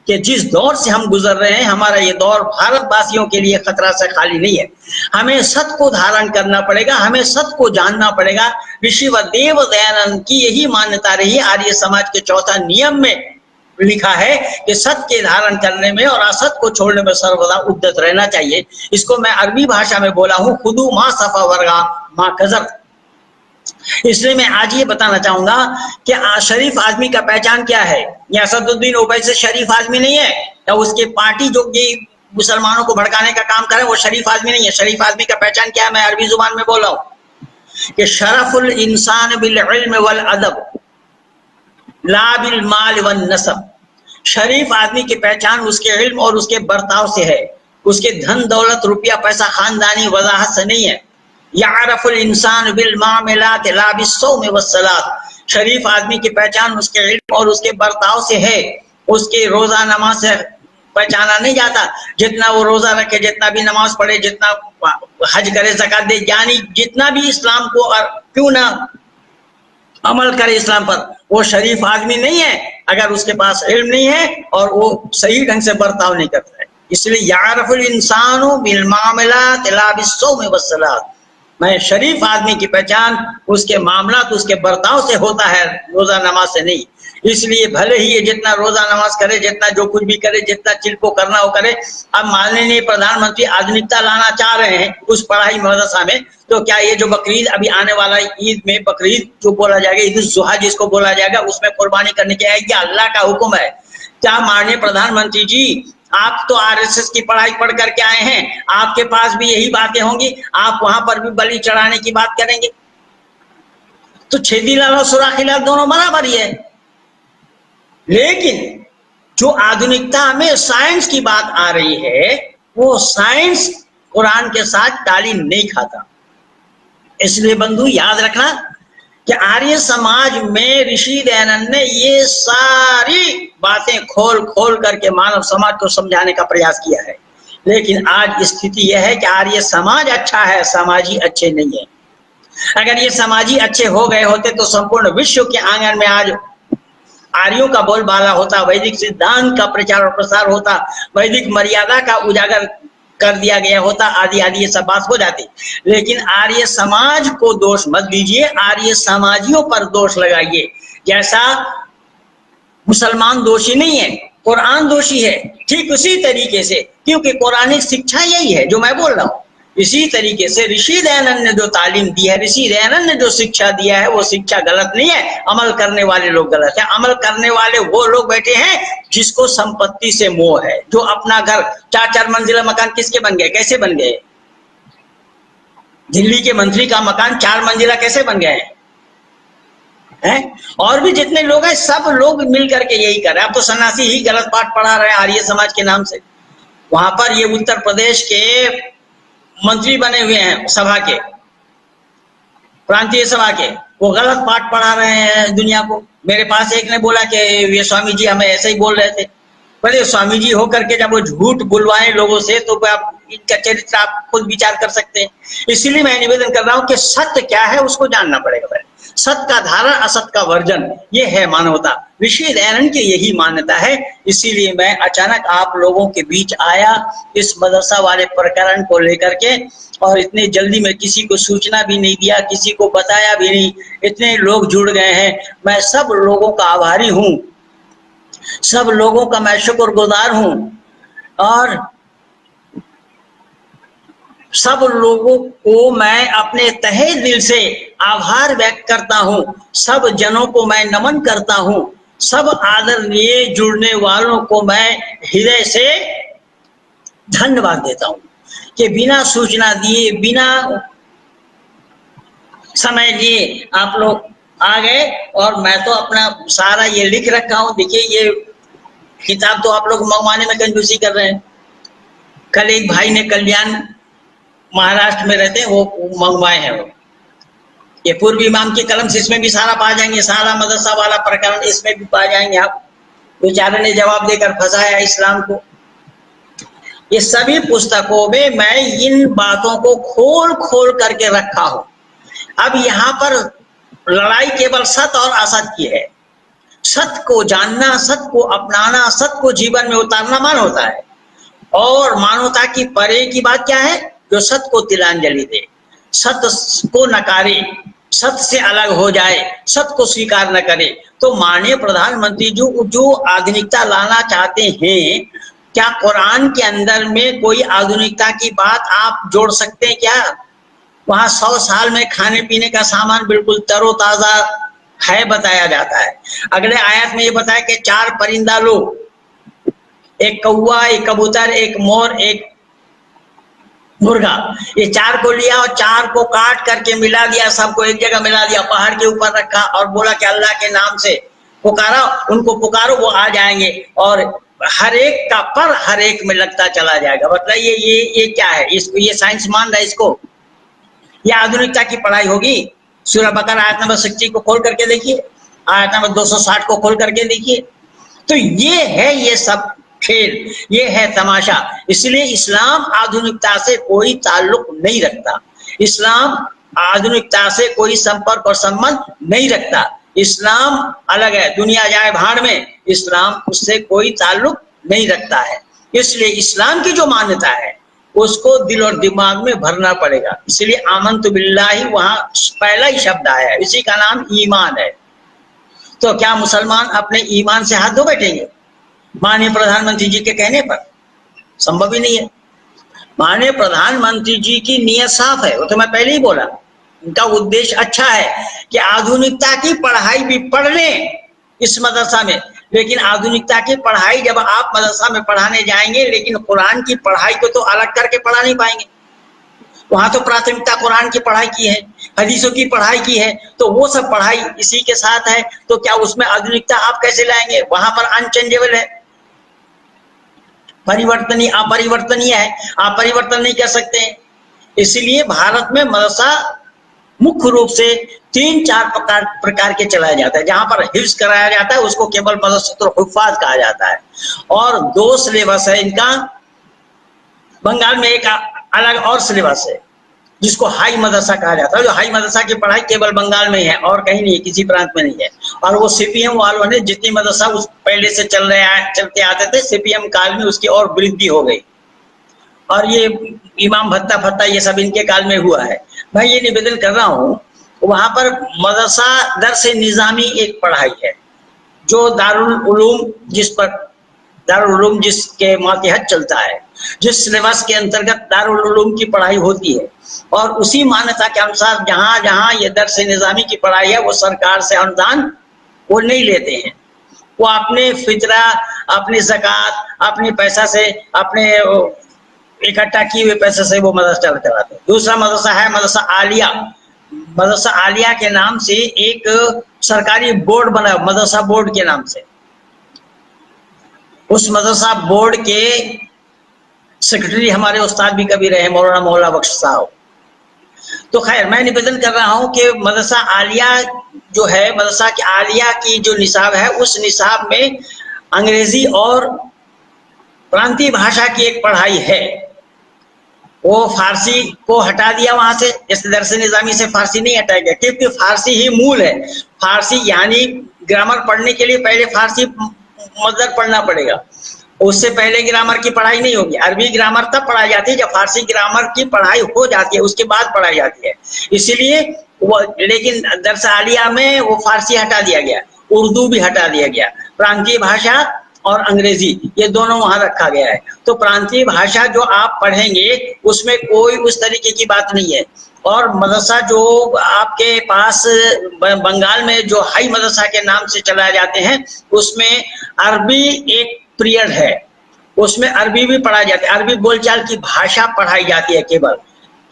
कि जिस दौर से हम गुजर रहे हैं, हमारा ये दौर भारतवासियों के लिए खतरा से खाली नहीं है। हमें सत्य को धारण करना पड़ेगा, हमें सत्य को जानना पड़ेगा। ऋषि व देव दयानंद की यही मान्यता रही है। आर्य समाज के चौथा नियम में लिखा है कि सत्य के धारण करने में और असत्य को छोड़ने में सर्वदा उद्यत रहना चाहिए। इसको मैं अरबी भाषा में बोला हूं, खुदू माँ सफा वर्गा माँ कजर। इसलिए मैं आज ये बताना चाहूंगा कि शरीफ आदमी का पहचान क्या है। ये असदुद्दीन ओवैसी शरीफ आदमी नहीं है, या उसके पार्टी जो ये मुसलमानों को भड़काने का काम करे वो शरीफ आदमी नहीं है। शरीफ आदमी का पहचान क्या है? मैं अरबी जुबान में बोल रहा हूं कि शरफुल इंसान बिल इल्म वल अदब ला बिल माल वन नसब। शरीफ आदमी की पहचान उसके इल्म और उसके बर्ताव से है, उसके धन दौलत रुपया पैसा खानदानी वजाहत से नहीं है। यारफुल इंसान बिल मामलात ला बिस्सौम वस्सलात। शरीफ आदमी की पहचान उसके इल्म और उसके बर्ताव से है, उसके रोजा नमाज से पहचाना नहीं जाता। जितना वो रोजा रखे, जितना भी नमाज पढ़े, जितना हज करे, ज़कात दे, यानी जितना भी इस्लाम को क्यों ना अमल करे इस्लाम पर, वो शरीफ आदमी नहीं है अगर उसके पास इल्म नहीं है और वो सही ढंग से बर्ताव नहीं करता है। इसलिए यारफुल इंसानु बिल मामलात ला बिस्सौम वस्सलात। मैं शरीफ आदमी की पहचान उसके मामलात, उसके बर्ताव से होता है, रोजा नमाज से नहीं। इसलिए भले ही ये जितना रोजा नमाज करे, जितना जो कुछ भी करे, जितना चिल्को करना हो करे। अब माननीय प्रधानमंत्री आधुनिकता लाना चाह रहे हैं उस पढ़ाई मदरसा में, तो क्या ये जो बकरीद अभी आने वाला ईद में बकरीद जो बोला जाएगा, ईद उल जुहा जिसको बोला जाएगा, उसमें कुर्बानी करने के लिए अल्लाह का हुक्म है? क्या माननीय प्रधानमंत्री जी, आप तो आरएसएस की पढ़ाई पढ़ करके आए हैं, आपके पास भी यही बातें होंगी, आप वहां पर भी बलि चढ़ाने की बात करेंगे? तो छेदीलाल और सुराखीलाल दोनों बराबर ही है। लेकिन जो आधुनिकता में साइंस की बात आ रही है, वो साइंस कुरान के साथ ताली नहीं खाता। इसलिए बंधु याद रखना कि आर्य समाज में ऋषि दयानंद ने ये सारी बातें खोल खोल करके मानव समाज को समझाने का प्रयास किया है। लेकिन आज स्थिति यह है कि आर्य समाज अच्छा है, समाजी अच्छे नहीं है। अगर ये समाजी अच्छे हो गए होते तो संपूर्ण विश्व के आंगन में आज आर्यों का बोलबाला होता, वैदिक सिद्धांत का प्रचार और प्रसार होता, वैदिक मर्यादा का उजागर कर दिया गया होता, आदि आदि ये सब बात हो जाती। लेकिन आर्य समाज को दोष मत दीजिए, आर्य समाजियों पर दोष लगाइए। जैसा मुसलमान दोषी नहीं है, कुरान दोषी है, ठीक उसी तरीके से, क्योंकि कुरानिक शिक्षा यही है जो मैं बोल रहा हूँ। इसी तरीके से ऋषि दयानंद ने जो तालीम दी है, ऋषि दयानंद ने जो शिक्षा दिया है, वो शिक्षा गलत नहीं है। अमल करने वाले लोग गलत है। अमल करने वाले वो लोग बैठे हैं जिसको संपत्ति से मोह है, जो अपना घर 4-4 मंजिला मकान किसके बन गए, कैसे बन गए? दिल्ली के मंत्री का मकान 4 मंजिला कैसे बन गए हैं? और भी जितने लोग हैं सब लोग मिल करके यही कर रहे हैं। अब तो सन्यासी ही गलत पाठ पढ़ा रहे हैं आर्य समाज के नाम से। वहां पर ये उत्तर प्रदेश के मंत्री बने हुए हैं सभा के, प्रांतीय सभा के, वो गलत पाठ पढ़ा रहे हैं दुनिया को। मेरे पास एक ने बोला कि ये स्वामी जी हमें ऐसे ही बोल रहे थे। पर स्वामी जी होकर के जब वो झूठ बुलवाए लोगों से तो आप इनका चरित्र आप खुद विचार कर सकते हैं। इसीलिए मैं निवेदन कर रहा हूं कि सत्य क्या है उसको जानना पड़ेगा पहले। सत्य का धारण, असत्य का वर्जन, ये है मानवता। ऋषि दयानंद की यही मान्यता है। इसीलिए मैं अचानक आप लोगों के बीच आया इस मदरसा वाले प्रकरण को लेकर के, और इतने जल्दी में किसी को सूचना भी नहीं दिया, किसी को बताया भी नहीं। इतने लोग जुड़ गए हैं। मैं सब लोगों का आभारी हूं, सब लोगों का मैं शुक्रगुजार हूं, और सब लोगों को मैं अपने तहे दिल से आभार व्यक्त करता हूं। सब जनों को मैं नमन करता हूं। सब आदरणीय जुड़ने वालों को मैं हृदय से धन्यवाद देता हूं कि बिना सूचना दिए, बिना समय लिए आप लोग आ गए। और मैं तो अपना सारा ये लिख रखा हूं। देखिए ये किताब तो आप लोग मंगवाने में कंजूसी कर रहे हैं। कल एक भाई ने कल्याण महाराष्ट्र में रहते हैं, वो मंगवाए हैं। वो ये पूर्व इमाम की कलम से इसमें भी सारा पा जाएंगे, सारा मदरसा वाला प्रकरण इसमें भी पा जाएंगे आप। बेचारे ने जवाब देकर फंसाया इस्लाम को। ये सभी पुस्तकों में मैं इन बातों को खोल खोल करके रखा हूं। अब यहाँ पर लड़ाई केवल सत्य और असत्य की है। सत्य को जानना, सत्य को अपनाना, सत्य को जीवन में उतारना मान होता है। और मानवता की परे की बात क्या है? जो सत्य को तिलांजलि दे, सत्य को नकारे, सत्य से अलग हो जाए, सत्य को स्वीकार न करे। तो माननीय प्रधानमंत्री जो आधुनिकता लाना चाहते हैं, क्या कुरान के अंदर में कोई आधुनिकता की बात आप जोड़ सकते हैं क्या? वहां 100 साल में खाने पीने का सामान बिल्कुल तरोताजा है बताया जाता है। अगले आयत में ये बताया कि 4 परिंदा लो, एक कौवा, एक कबूतर, एक मोर, एक मुर्गा, ये 4 को लिया और 4 को काट करके मिला दिया, सबको एक जगह मिला दिया, पहाड़ के ऊपर रखा और बोला कि अल्लाह के नाम से पुकारा, उनको पुकारो वो आ जाएंगे। और हर एक का पर हर एक में लगता चला जाएगा। मतलब ये क्या है? इसको ये साइंस मान रहा है इसको? ये आधुनिकता की पढ़ाई होगी? सूरह बकरा आयत नंबर 60 को खोल करके देखिए, आयत नंबर 260 को खोल करके देखिए। तो ये है ये सब खेल, ये है तमाशा। इसलिए इस्लाम आधुनिकता से कोई ताल्लुक नहीं रखता। इस्लाम आधुनिकता से कोई संपर्क और संबंध नहीं रखता। इस्लाम अलग है, दुनिया जाए भाड़ में, इस्लाम उससे कोई ताल्लुक नहीं रखता है। इसलिए इस्लाम की जो मान्यता है उसको दिल और दिमाग में भरना पड़ेगा। इसलिए आमन्तु बिल्लाहि वहां पहला ही शब्द आया है, इसी का नाम ईमान है। तो क्या मुसलमान अपने ईमान से हाथ धो बैठेंगे माननीय प्रधानमंत्री जी के कहने पर? संभव ही नहीं है। माननीय प्रधानमंत्री जी की नीयत साफ है, वो तो मैं पहले ही बोला। उनका उद्देश्य अच्छा है कि आधुनिकता की पढ़ाई भी पढ़ लें इस मदरसा में, लेकिन आधुनिकता की पढ़ाई जब आप मदरसा में पढ़ाने जाएंगे, लेकिन कुरान की पढ़ाई को तो अलग करके पढ़ा नहीं पाएंगे। वहां तो प्राथमिकता कुरान की पढ़ाई की है, हदीसों की पढ़ाई की है, तो वो सब पढ़ाई इसी के साथ है। तो क्या उसमें आधुनिकता आप कैसे लाएंगे? वहां पर अनचेंजेबल है, परिवर्तनीय अपरिवर्तनीय है, आप परिवर्तन नहीं कर सकते। इसलिए भारत में मदरसा मुख्य रूप से 3-4 प्रकार के चलाया जाता है। जहां पर हिफ्ज कराया जाता है उसको केवल मदरसतुल हुफ़्फ़ाज़ कहा जाता है। और 2 सिलेबस है इनका। बंगाल में एक अलग और सिलेबस है जिसको हाई मदरसा कहा जाता है। जो हाई मदरसा की पढ़ाई केवल बंगाल में है और कहीं नहीं, किसी प्रांत में नहीं है। और वो सीपीएम वालों ने जितनी मदरसा उस पहले से चलते आते थे, सीपीएम काल में उसकी और वृद्धि हो गई। और ये इमाम भत्ता ये सब इनके काल में हुआ है। मैं ये निवेदन कर रहा हूँ, वहां पर मदरसा दर्स निज़ामी एक पढ़ाई है जो दारुल उलूम जिसके मातहत चलता है, जिस सिलेबस के अंतर्गत दारुल उलूम की पढ़ाई होती है। और उसी मान्यता के अनुसार जहां जहां ये दर्स निज़ामी की पढ़ाई है वो सरकार से अनुदान वो नहीं लेते हैं। वो अपने फितरा, अपनी ज़कात, अपनी पैसा से, अपने इकट्ठा किए हुए पैसे से वो मदरसा चलाते हैं। दूसरा मदरसा है मदरसा आलिया। मदरसा आलिया के नाम से एक सरकारी बोर्ड बना, मदरसा बोर्ड के नाम से। उस मदरसा बोर्ड के सेक्रेटरी हमारे उस्ताद भी कभी रहे, मौलाना मौला बख्श साहब। तो खैर, मैं निवेदन कर रहा हूं कि मदरसा आलिया जो है, मदरसा की आलिया की जो निसाब है, उस निसाब में अंग्रेजी और प्रांतीय भाषा की एक पढ़ाई है। वो फारसी को हटा दिया वहां से, जैसे दरस निजामी से फारसी नहीं हटाया गया, क्योंकि फारसी ही मूल है। फारसी यानी ग्रामर पढ़ने के लिए पहले फारसी मदर पढ़ना पड़ेगा, उससे पहले ग्रामर की पढ़ाई नहीं होगी। अरबी ग्रामर तब पढ़ाई जाती है जब फारसी ग्रामर की पढ़ाई हो जाती है, उसके बाद पढ़ाई जाती है। इसीलिए वो, लेकिन दरस आलिया में वो फारसी हटा दिया गया, उर्दू भी हटा दिया गया, प्रांतीय भाषा और अंग्रेजी ये दोनों वहां रखा गया है। तो प्रांतीय भाषा जो आप पढ़ेंगे उसमें कोई उस तरीके की बात नहीं है। और मदरसा जो आपके पास बंगाल में जो हाई मदरसा के नाम से चलाए जाते हैं, उसमें अरबी एक पीरियड है, उसमें अरबी भी पढ़ाई जाती है। अरबी बोलचाल की भाषा पढ़ाई जाती है केवल,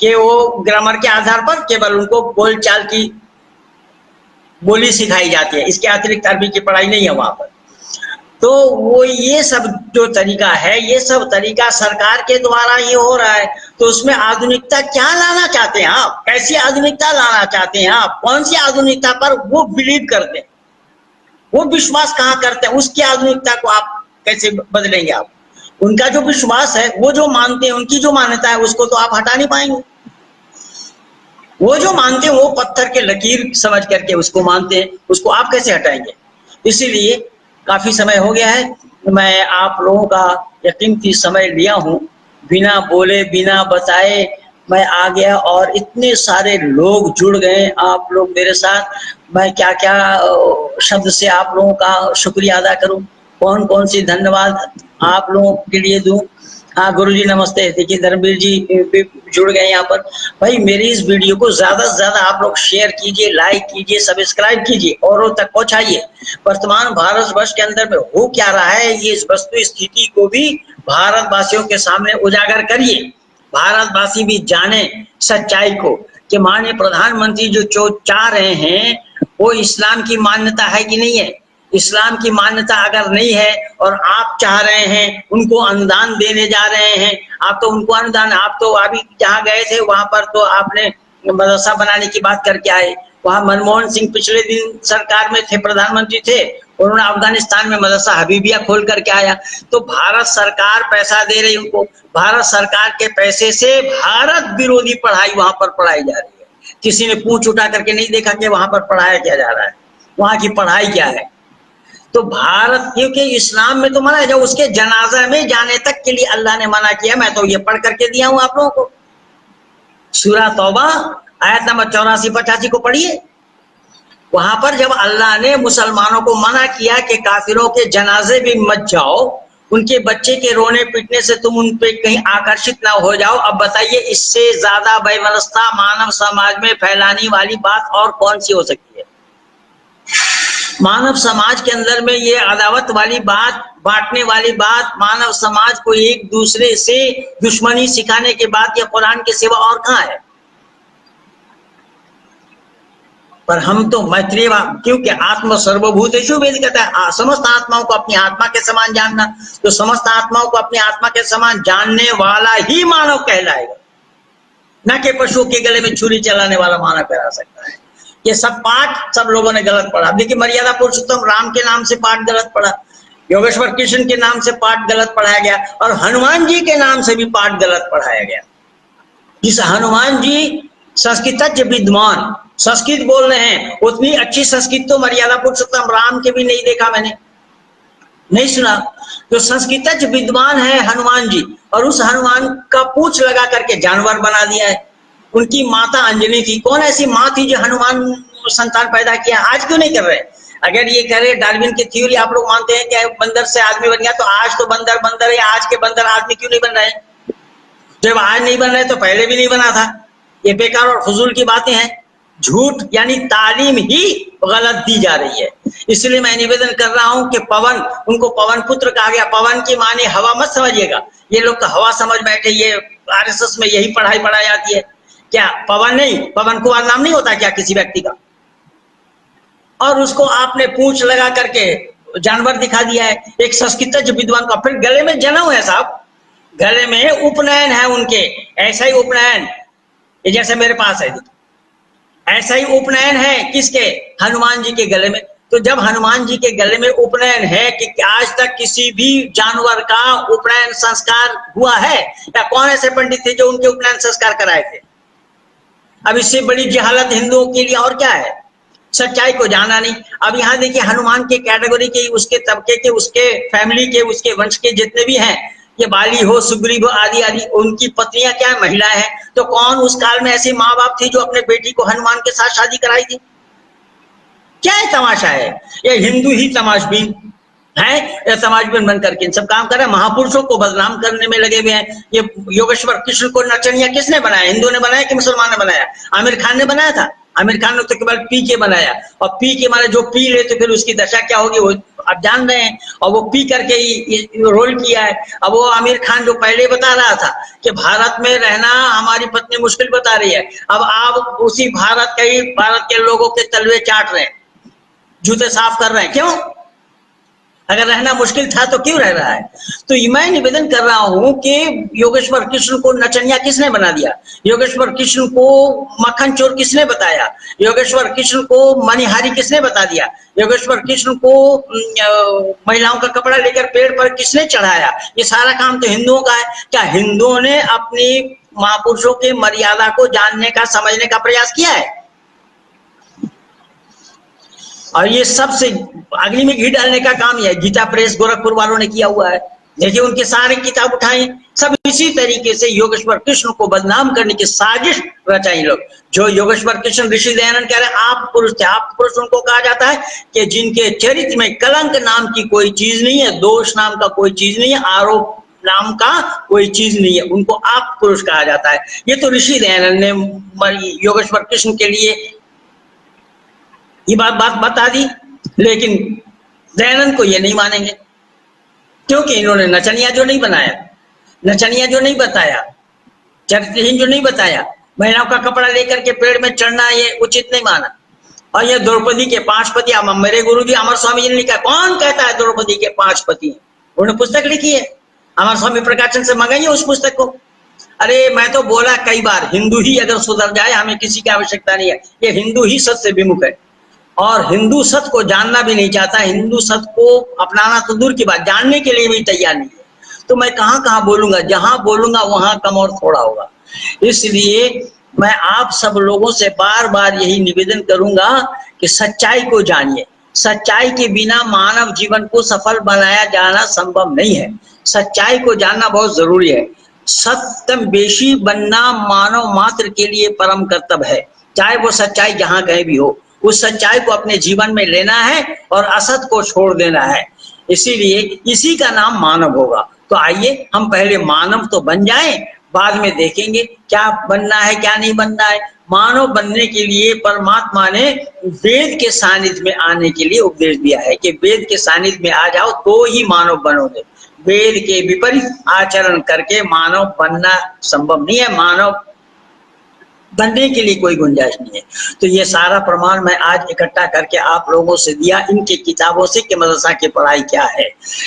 कि वो ग्रामर के आधार पर केवल उनको बोलचाल की बोली सिखाई जाती है, इसके अतिरिक्त अरबी की पढ़ाई नहीं है वहां पर। तो वो ये सब जो तरीका है, ये सब तरीका सरकार के द्वारा ये हो रहा है। तो उसमें आधुनिकता क्या लाना चाहते हैं आप? कैसी आधुनिकता लाना चाहते हैं आप? कौन सी आधुनिकता पर वो बिलीव करते हैं, वो विश्वास कहाँ करते हैं? उसकी आधुनिकता को आप कैसे बदलेंगे? आप उनका जो विश्वास है, वो जो मानते हैं, उनकी जो मान्यता है, उसको तो आप हटा नहीं पाएंगे। वो जो मानते हैं वो पत्थर के लकीर समझ करके उसको मानते हैं, उसको आप कैसे हटाएंगे? इसीलिए काफी समय हो गया है, मैं आप लोगों का कीमती समय लिया हूँ, बिना बोले बिना बताए मैं आ गया और इतने सारे लोग जुड़ गए आप लोग मेरे साथ। मैं क्या क्या शब्द से आप लोगों का शुक्रिया अदा करूं, कौन कौन सी धन्यवाद आप लोगों के लिए दूं। हाँ गुरुजी नमस्ते। देखिए धर्मवीर जी भी जुड़ गए यहाँ पर। भाई मेरी इस वीडियो को ज्यादा से ज्यादा आप लोग शेयर कीजिए, लाइक कीजिए, सब्सक्राइब कीजिए, औरों तक पहुंचाइए। वर्तमान भारतवर्ष के अंदर में हो क्या रहा है, ये इस वस्तु स्थिति को भी भारतवासियों के सामने उजागर करिए। भारतवासी भी जाने सच्चाई को कि माननीय प्रधानमंत्री जो चाह रहे हैं वो इस्लाम की मान्यता है कि नहीं है। इस्लाम की मान्यता अगर नहीं है और आप चाह रहे हैं, उनको अनुदान देने जा रहे हैं, आप तो उनको अनुदान, आप तो अभी जहाँ गए थे वहां पर तो आपने मदरसा बनाने की बात करके आए। वहां मनमोहन सिंह पिछले दिन सरकार में थे, प्रधानमंत्री थे, उन्होंने अफगानिस्तान में मदरसा हबीबिया खोल करके आया। तो भारत सरकार पैसा दे रही उनको, भारत सरकार के पैसे से भारत विरोधी पढ़ाई वहां पर पढ़ाई जा रही है। किसी ने पूंछ उठा करके नहीं देखा कि वहां पर पढ़ाया क्या जा रहा है, वहां की पढ़ाई क्या है। तो भारत, क्योंकि इस्लाम में तो मना है, जब उसके जनाजा में जाने तक के लिए अल्लाह ने मना किया। मैं तो ये पढ़ करके दिया हूं आप लोगों को, सूरा तौबा आयत नंबर 84-85 को पढ़िए। वहां पर जब अल्लाह ने मुसलमानों को मना किया कि काफिरों के जनाजे भी मत जाओ, उनके बच्चे के रोने पीटने से तुम उन पे कहीं आकर्षित ना हो जाओ। अब बताइए इससे ज्यादा वैमनस्यता मानव समाज में फैलाने वाली बात और कौन सी हो सकती है? मानव समाज के अंदर में ये अदावत वाली बात, बांटने वाली बात, मानव समाज को एक दूसरे से दुश्मनी सिखाने के बाद ये कुरान के सिवा और कहाँ है? पर हम तो मैत्रीय, क्योंकि आत्म सर्वभूतेषु वेद कहता है, समस्त आत्माओं को अपनी आत्मा के समान जानना। तो समस्त आत्माओं को अपनी आत्मा के समान जानने वाला ही मानव कहलाएगा, न कि पशु के गले में छुरी चलाने वाला मानव कहला सकता है। ये सब पाठ सब लोगों ने गलत पढ़ा। देखिए मर्यादा पुरुषोत्तम राम के नाम से पाठ गलत पढ़ा, योगेश्वर कृष्ण के नाम से पाठ गलत पढ़ाया गया, और हनुमान जी के नाम से भी पाठ गलत पढ़ाया गया। जिस हनुमान जी संस्कृतज्ञ विद्वान, संस्कृत बोल रहे हैं, उतनी अच्छी संस्कृत तो मर्यादा पुरुषोत्तम राम के भी नहीं देखा, मैंने नहीं सुना। तो संस्कृतज्ञ विद्वान है हनुमान जी, और उस हनुमान का पूंछ लगा करके जानवर बना दिया है। उनकी माता अंजनी थी, कौन ऐसी माँ थी जो हनुमान संतान पैदा किया? आज क्यों नहीं कर रहे? अगर ये कह रहे डार्विन की थ्योरी आप लोग मानते हैं कि बंदर से आदमी बन गया, तो आज तो बंदर बंदर है, आज के बंदर आदमी क्यों नहीं बन रहे? जब आज नहीं बन रहे तो पहले भी नहीं बना था। ये बेकार और फजूल की बातें हैं, झूठ यानी तालीम ही गलत दी जा रही है। इसलिए मैं निवेदन कर रहा हूं कि पवन, उनको पवन पुत्र कहा गया। पवन की माने हवा मत समझिएगा, ये लोग तो हवा समझ बैठे। ये आरएसएस में यही पढ़ाई पढ़ाई जाती है। क्या पवन नहीं, पवन कुमार नाम नहीं होता क्या किसी व्यक्ति का? और उसको आपने पूंछ लगा करके जानवर दिखा दिया है, एक संस्कृत विद्वान का। फिर गले में जनेऊ है साहब, गले में उपनयन है उनके, ऐसा ही उपनयन ये जैसे मेरे पास है, ऐसा ही उपनयन है किसके? हनुमान जी के गले में। तो जब हनुमान जी के गले में उपनयन है, कि आज तक किसी भी जानवर का उपनयन संस्कार हुआ है? या कौन ऐसे पंडित थे जो उनके उपनयन संस्कार कराए थे? अब इससे बड़ी जहालत हिंदुओं के लिए और क्या है? सच्चाई को जाना नहीं। अब यहाँ देखिए, हनुमान के कैटेगरी के, उसके तबके के, उसके फैमिली के, उसके वंश के जितने भी हैं, ये बाली हो, सुग्रीव आदि आदि, उनकी पत्नियां क्या है? महिलाएं हैं। तो कौन उस काल में ऐसे माँ बाप थी जो अपने बेटी को हनुमान के साथ शादी कराई थी? क्या है तमाशा है? ये हिंदू ही तमाशबीन है, ये तमाशबीन बन करके इन सब काम कर रहे हैं, महापुरुषों को बदनाम करने में लगे हुए हैं। ये योगेश्वर कृष्ण को नचनिया किसने बनाया? हिंदू ने बनाया कि मुसलमान ने बनाया? आमिर खान ने बनाया था। आमिर खान ने तो केवल पी के बनाया, और पी के माने जो पी ले तो फिर उसकी दशा क्या होगी वो आप जान रहे हैं। और वो पी करके ही रोल किया है। अब वो आमिर खान जो पहले बता रहा था कि भारत में रहना हमारी पत्नी मुश्किल बता रही है, अब आप उसी भारत के लोगों के तलवे चाट रहे हैं, जूते साफ कर रहे हैं। क्यों? अगर रहना मुश्किल था तो क्यों रह रहा है? तो मैं निवेदन कर रहा हूं कि योगेश्वर कृष्ण को नचनिया किसने बना दिया? योगेश्वर कृष्ण को मक्खन चोर किसने बताया? योगेश्वर कृष्ण को मनिहारी किसने बता दिया? योगेश्वर कृष्ण को महिलाओं का कपड़ा लेकर पेड़ पर किसने चढ़ाया? ये सारा काम तो हिंदुओं का है। क्या हिंदुओं ने अपनी महापुरुषों के मर्यादा को जानने का, समझने का प्रयास किया है? और ये सबसे अग्नि में घी डालने का काम है गीता प्रेस गोरखपुर वालों ने किया हुआ है। देखिए उनके सारे किताब उठाए, सब इसी तरीके से योगेश्वर कृष्ण को बदनाम करने की साजिश रचाई लोग। जो योगेश्वर कृष्ण ऋषि दयानंद कह रहे हैं आप पुरुष थे, आप पुरुष उनको कहा जाता है कि जिनके चरित्र में कलंक नाम की कोई चीज नहीं है, दोष नाम का कोई चीज नहीं है, आरोप नाम का कोई चीज नहीं है, उनको आप पुरुष कहा जाता है। ये तो ऋषि दयानंद ने योगेश्वर कृष्ण के लिए ये बात बता दी, लेकिन दयानंद को ये नहीं मानेंगे, क्योंकि इन्होंने नचनिया जो नहीं बनाया, नचनिया जो नहीं बताया, चरित्रहीन जो नहीं बताया, महिलाओं का कपड़ा लेकर के पेड़ में चढ़ना ये उचित नहीं माना। और ये द्रौपदी के 5 पति, मेरे गुरु जी अमर स्वामी जी ने लिखा। कौन कहता है द्रौपदी के 5 पति? उन्होंने पुस्तक लिखी है, अमर स्वामी प्रकाशन से मंगाइए उस पुस्तक को। अरे मैं तो बोला कई बार, हिंदू ही अगर सुधर जाए हमें किसी की आवश्यकता नहीं है। ये हिंदू ही सत्य से विमुख है और हिंदू सत्य को जानना भी नहीं चाहता। हिंदू सत्य को अपनाना तो दूर की बात, जानने के लिए भी तैयार नहीं है। तो मैं कहाँ कहाँ बोलूंगा, जहां बोलूंगा वहां कम और थोड़ा होगा। इसलिए मैं आप सब लोगों से बार बार यही निवेदन करूंगा कि सच्चाई को जानिए। सच्चाई के बिना मानव जीवन को सफल बनाया जाना संभव नहीं है। सच्चाई को जानना बहुत जरूरी है। सत्यम बेशी बनना मानव मात्र के लिए परम कर्तव्य है, चाहे वो सच्चाई जहां कहीं भी हो। उस सच्चाई को अपने जीवन में लेना है और असत को छोड़ देना है। इसीलिए इसी का नाम मानव होगा। तो आइए हम पहले मानव तो बन जाएं, बाद में देखेंगे क्या बनना है क्या नहीं बनना है। मानव बनने के लिए परमात्मा ने वेद के सानिध्य में आने के लिए उपदेश दिया है कि वेद के सानिध्य में आ जाओ तो ही मानव बनोगे। वेद के विपरीत आचरण करके मानव बनना संभव नहीं है, मानव बनने के लिए कोई गुंजाइश नहीं है। तो ये सारा प्रमाण मैं आज इकट्ठा करके आप लोगों से दिया इनके किताबों से कि मदरसा की पढ़ाई क्या है।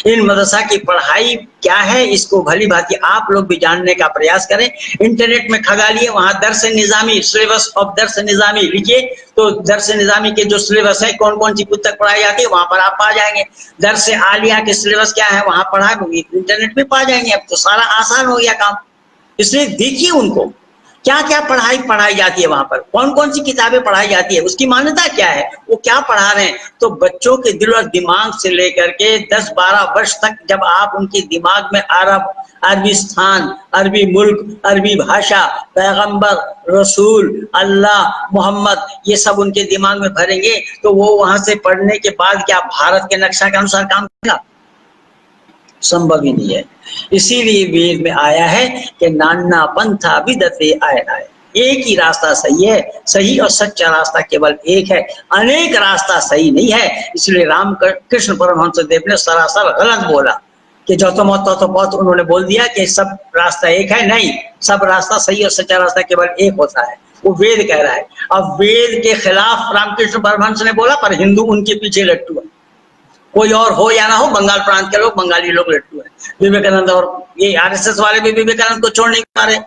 इन मदरसा की पढ़ाई क्या है इसको भली भांति आप लोग भी जानने का प्रयास करें। इंटरनेट में खगालिए, वहां दर्स निजामी, सिलेबस ऑफ दर्स निजामी लिखिए तो दर्स निजामी के जो सिलेबस है, कौन कौन सी पुस्तक पढ़ाई जाती है, वहां पर आप पा जाएंगे। दर्स आलिया के सिलेबस क्या है वहां पढ़ा इंटरनेट पे पा जाएंगे। अब तो सारा आसान हो गया काम। इसलिए देखिए उनको क्या क्या पढ़ाई जाती है, वहां पर कौन कौन सी किताबें पढ़ाई जाती है, उसकी मान्यता क्या है, वो क्या पढ़ा रहे हैं। तो बच्चों के दिल और दिमाग से लेकर के 10-12 वर्ष तक जब आप उनके दिमाग में अरबी स्थान, अरबी मुल्क, अरबी भाषा, पैगंबर, रसूल, अल्लाह, मोहम्मद, ये सब उनके दिमाग में भरेंगे तो वो वहां से पढ़ने के बाद क्या भारत के नक्शा के अनुसार काम करेगा? संभव ही नहीं है। इसीलिए वेद में आया है कि नाना पंथा विदते आए आए। एक ही रास्ता सही है, सही और सच्चा रास्ता केवल एक है, अनेक रास्ता सही नहीं है। इसलिए राम कृष्ण परमहंस देव ने सरासर गलत बोला कि जो तो मत तो बहुत, उन्होंने बोल दिया कि सब रास्ता एक है। नहीं, सब रास्ता सही और सच्चा रास्ता केवल एक होता है, वो वेद कह रहा है। अब वेद के खिलाफ रामकृष्ण परमहंस ने बोला, पर हिंदू उनके पीछे लट्टू है। कोई और हो या ना हो, बंगाल प्रांत के लोग, बंगाली लोग लट्टू है। विवेकानंद और ये आरएसएस वाले भी विवेकानंद को छोड़ नहीं पा रहे।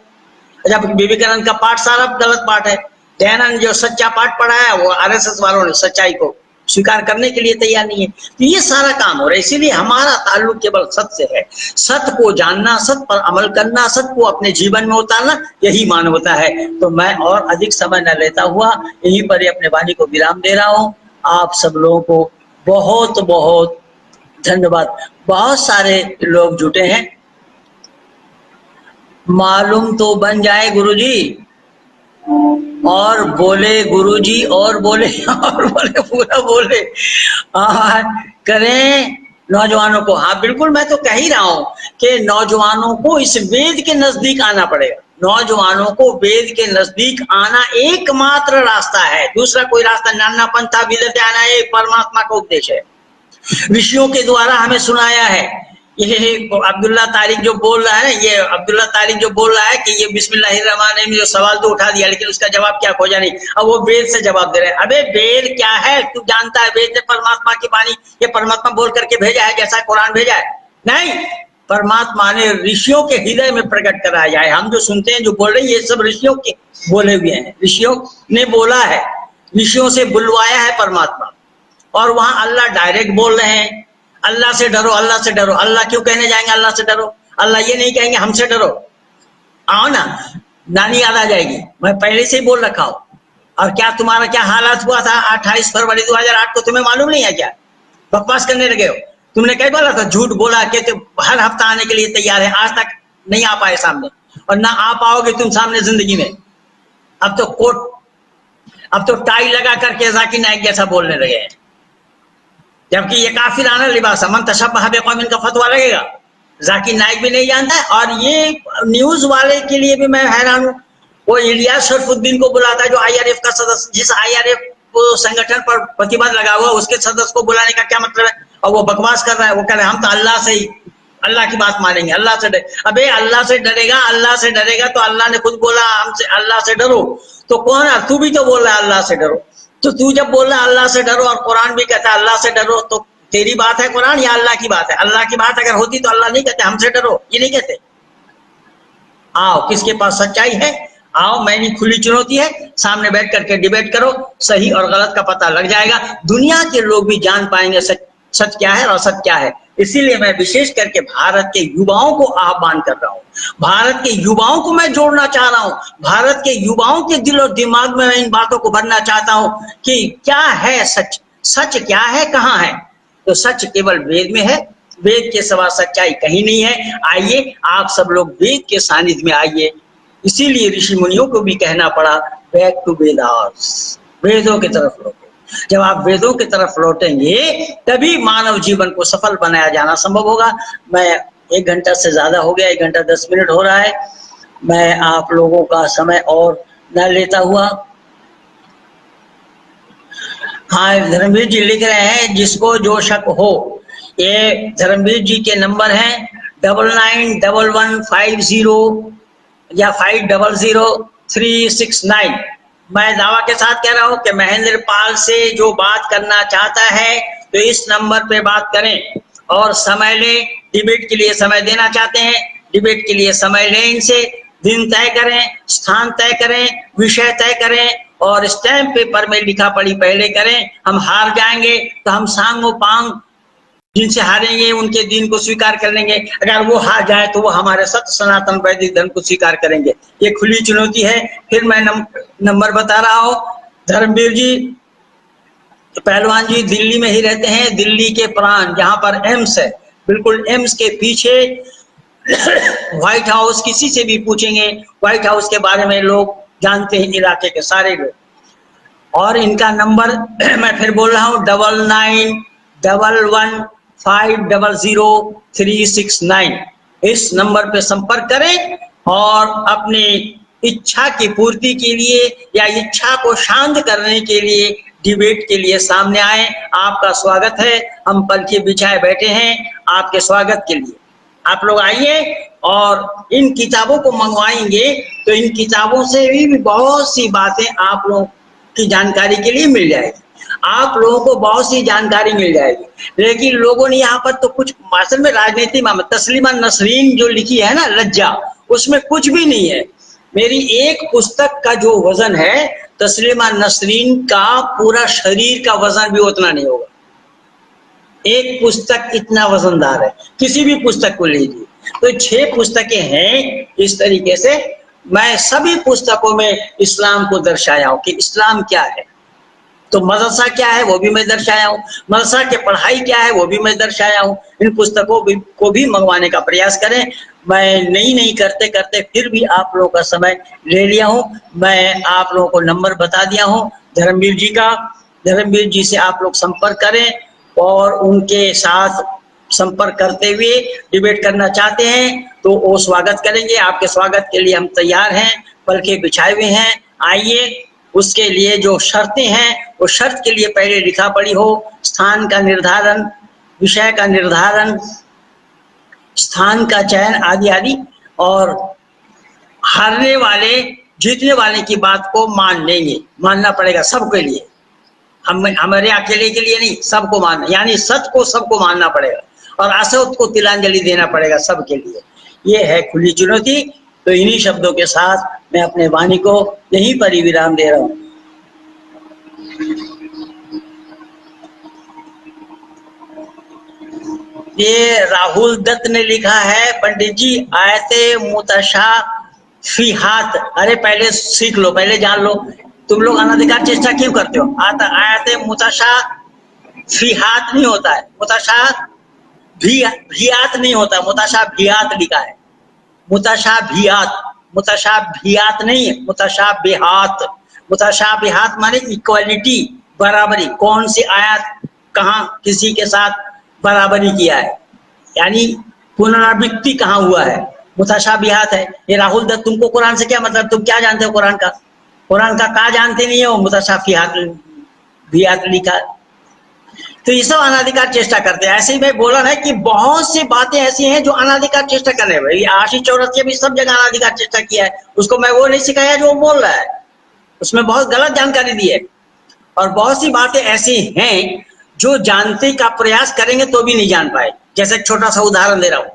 जब विवेकानंद का पाठ सारा गलत पाठ है, दयानंद जो सच्चा पाठ पढ़ा है वो आरएसएस वालों ने सच्चाई को स्वीकार करने के लिए तैयार नहीं है। तो ये सारा काम हो रहा है। इसीलिए हमारा ताल्लुक केवल सत्य से है। सत्य को जानना, सत्य पर अमल करना, सत्य को अपने जीवन में उतारना, यही मानवता है। तो मैं और अधिक समय न लेता हुआ यहीं पर ही अपने वाणी को विराम दे रहा हूँ। आप सब लोगों को बहुत बहुत धन्यवाद। बहुत सारे लोग जुटे हैं, मालूम तो बन जाए गुरुजी, और बोले गुरुजी, और बोले पूरा बोले। करें नौजवानों को। हाँ बिल्कुल, मैं तो कह ही रहा हूं कि नौजवानों को इस वेद के नजदीक आना पड़ेगा। नौजवानों को वेद के नजदीक आना एकमात्र रास्ता है, दूसरा कोई रास्ता। नाना पंथा विदते आना, ये परमात्मा का उपदेश है, ऋषियों के द्वारा हमें सुनाया है। ये अब्दुल्ला तारिक जो बोल रहा है ना, ये अब्दुल्ला तारिक जो बोल रहा है कि ये बिस्मिल्लाहिर्रहमानिर्रहीम, जो सवाल तो उठा दिया लेकिन उसका जवाब क्या खोजा नहीं। अब वो वेद से जवाब दे रहे हैं। अबे वेद क्या है, तू जानता है? वेद ने परमात्मा की वाणी, ये परमात्मा बोल करके भेजा है, जैसा कुरान भेजा है? नहीं, परमात्मा ने ऋषियों के हृदय में प्रकट कराया है। हम जो सुनते हैं, जो बोल रहे हैं, ये सब ऋषियों के बोले हुए हैं, ऋषियों ने बोला है, ऋषियों से बुलवाया है परमात्मा। और वहां अल्लाह डायरेक्ट बोल रहे हैं, अल्लाह से डरो, अल्लाह से डरो। अल्लाह क्यों कहने जाएंगे अल्लाह से डरो? अल्लाह ये नहीं कहेंगे हमसे डरो। आओ ना, नानी याद आ जाएगी। मैं पहले से ही बोल रखा हूं। और क्या तुम्हारा क्या हालात हुआ था 28 फरवरी 2008 को, तुम्हें मालूम नहीं है क्या? बकवास करने लगे हो। तुमने क्या बोला था? झूठ बोला कि तुम हर हफ्ता आने के लिए तैयार है, आज तक नहीं आ पाए सामने, और ना आ पाओगे तुम सामने जिंदगी में। अब तो कोट, अब तो टाई लगा करके जाकिर नाइक जैसा बोलने लगे हैं, जबकि ये काफिराना लिबास है। मन तशब्बह बिकौमिन का फतवा लगेगा। जाकिर नाइक भी नहीं जानता है। और ये न्यूज वाले के लिए भी मैं हैरान हूँ। वो इलियास शरफुद्दीन को बुलाता है, जो आईआरएफ का सदस्य, जिस आईआरएफ संगठन पर प्रतिबंध लगा हुआ, उसके सदस्य को बुलाने का क्या मतलब है? और वो बकवास कर रहा है। वो कह रहे हैं हम तो अल्लाह से ही, अल्लाह की बात मानेंगे, अल्लाह से डरे। अबे अल्लाह से डरेगा, अल्लाह से डरेगा तो अल्लाह ने खुद बोला हमसे अल्लाह से डरो। तो कौन है? तू भी तो बोल रहा है अल्लाह से डरो। तो तू जब बोल रहा है अल्लाह से डरो, और कुरान भी कहता है अल्लाह से डरो, तो तेरी बात है कुरान या अल्लाह की बात है? अल्लाह की बात अगर होती तो अल्लाह नहीं कहते हमसे डरो, ये नहीं कहते। आओ, किसके पास सच्चाई है? आओ, मेरी खुली चुनौती है, सामने बैठ करके डिबेट करो, सही और गलत का पता लग जाएगा। दुनिया के लोग भी जान पाएंगे सच क्या है और असत क्या है। इसीलिए मैं विशेष करके भारत के युवाओं को आह्वान कर रहा हूँ, भारत के युवाओं को मैं जोड़ना चाह रहा हूँ, भारत के युवाओं के दिल और दिमाग में मैं इन बातों को भरना चाहता हूँ कि क्या है सच, सच क्या है, कहाँ है? तो सच केवल वेद में है, वेद के सिवा सच्चाई कहीं नहीं है। आइए आप सब लोग वेद के सानिध्य में आइए। इसीलिए ऋषि मुनियों को भी कहना पड़ा बैक टू वेदास, वेदों की तरफ लौटो। जब आप वेदों की तरफ लौटेंगे तभी मानव जीवन को सफल बनाया जाना संभव होगा। मैं 1 घंटा से ज्यादा हो गया, 1 घंटा 10 मिनट हो रहा है। मैं आप लोगों का समय और न लेता हुआ, हाँ धर्मवीर जी लिख रहे हैं जिसको जो शक हो, ये धर्मवीर जी के नंबर हैं 991150 या 500369। मैं दावा के साथ कह रहा हूं कि महेंद्र पाल से जो बात करना चाहता है तो इस नंबर पे बात करें और समय लें। डिबेट के लिए समय देना चाहते हैं, डिबेट के लिए समय लें इनसे। दिन तय करें, स्थान तय करें, विषय तय करें और स्टैम्प पेपर में लिखा पढ़ी पहले करें। हम हार जाएंगे तो हम सांगो पांग जिनसे हारेंगे उनके दिन को स्वीकार कर लेंगे। अगर वो हार जाए तो वो हमारे सत्य सनातन वैदिक धर्म को स्वीकार करेंगे। ये खुली चुनौती है। फिर मैं नंबर बता रहा हूँ। धर्मवीर जी पहलवान जी दिल्ली में ही रहते हैं, दिल्ली के प्राण जहाँ पर एम्स है, बिल्कुल एम्स के पीछे व्हाइट हाउस। किसी से भी पूछेंगे व्हाइट हाउस के बारे में लोग जानते हैं, इलाके के सारे लोग। और इनका नंबर मैं फिर बोल रहा हूँ 9911500369। इस नंबर पे संपर्क करें और अपने इच्छा की पूर्ति के लिए या इच्छा को शांत करने के लिए डिबेट के लिए सामने आए। आपका स्वागत है। हम पलके बिछाए बैठे हैं आपके स्वागत के लिए। आप लोग आइए और इन किताबों को मंगवाएंगे तो इन किताबों से भी बहुत सी बातें आप लोगों की जानकारी के लिए मिल जाएगी। आप लोगों को बहुत सी जानकारी मिल जाएगी। लेकिन लोगों ने यहाँ पर तो कुछ असल में राजनीति में तस्लीमा नसरीन जो लिखी है ना लज्जा, उसमें कुछ भी नहीं है। मेरी एक पुस्तक का जो वजन है तस्लीमा नसरीन का पूरा शरीर का वजन भी उतना नहीं होगा। एक पुस्तक इतना वजनदार है, किसी भी पुस्तक को लीजिए। तो 6 पुस्तकें हैं। इस तरीके से मैं सभी पुस्तकों में इस्लाम को दर्शाया हूँ कि इस्लाम क्या है। तो मदरसा क्या है वो भी मैं दर्शाया हूँ, मदरसा की पढ़ाई क्या है वो भी मैं दर्शाया हूँ। इन पुस्तकों को भी मंगवाने का प्रयास करें। मैं नहीं करते करते फिर भी आप लोगों का समय ले लिया हूँ। मैं आप लोगों को नंबर बता दिया हूँ धर्मवीर जी का। धर्मवीर जी से आप लोग संपर्क करें और उनके साथ संपर्क करते हुए डिबेट करना चाहते हैं तो वो स्वागत करेंगे। आपके स्वागत के लिए हम तैयार हैं, पलके बिछाए हुए हैं। आइए। उसके लिए जो शर्तें हैं वो शर्त के लिए पहले लिखा पड़ी हो, स्थान का निर्धारण, विषय का निर्धारण, स्थान का चयन आदि आदि, और हारने वाले जीतने वाले की बात को मान लेंगे। मानना पड़ेगा सबके लिए, हमारे अकेले के लिए नहीं, सबको मानना, यानी सत्य को सबको मानना पड़ेगा और असत्य को तिलांजलि देना पड़ेगा सबके लिए। ये है खुली चुनौती। तो इन्हीं शब्दों के साथ मैं अपने वाणी को यहीं पर ही विराम दे रहा हूँ। ये राहुल दत्त ने लिखा है, पंडित जी आयते मुतशाफिहात। अरे पहले सीख लो, पहले जान लो। तुम लोग अनधिकार चेष्टा क्यों करते हो? आयते मुतशाफिहात नहीं होता है, मुतशाभियात नहीं होता, मुतशाभियात लिखा है। मुतशाभियात नहीं, मुतशाबिहात। मुतशाबिहात माने इक्वालिटी, बराबरी। कौन सी आयत कहाँ किसी के साथ बराबरी किया है, यानी पुनरावृत्ति कहाँ हुआ है, मुतशाबिहात है। ये राहुल दत्त, तुमको कुरान से क्या मतलब? तुम क्या जानते हो कुरान का? कुरान का क्या जानते नहीं हो? मुतशाबिहात लिखा है। तो ये सब अनाधिकार चेष्टा करते हैं। ऐसे ही मैं बोला है कि बहुत सी बातें ऐसी हैं जो अनाधिकार चेष्टा कर रहे हैं। भाई आशीष चौरसिया भी सब जगह अनाधिकार चेष्टा किया है, उसको मैं वो नहीं सिखाया जो वो बोल रहा है, उसमें बहुत गलत जानकारी दी है। और बहुत सी बातें ऐसी हैं जो जानने का प्रयास करेंगे तो भी नहीं जान पाए। जैसे एक छोटा सा उदाहरण दे रहा हूं।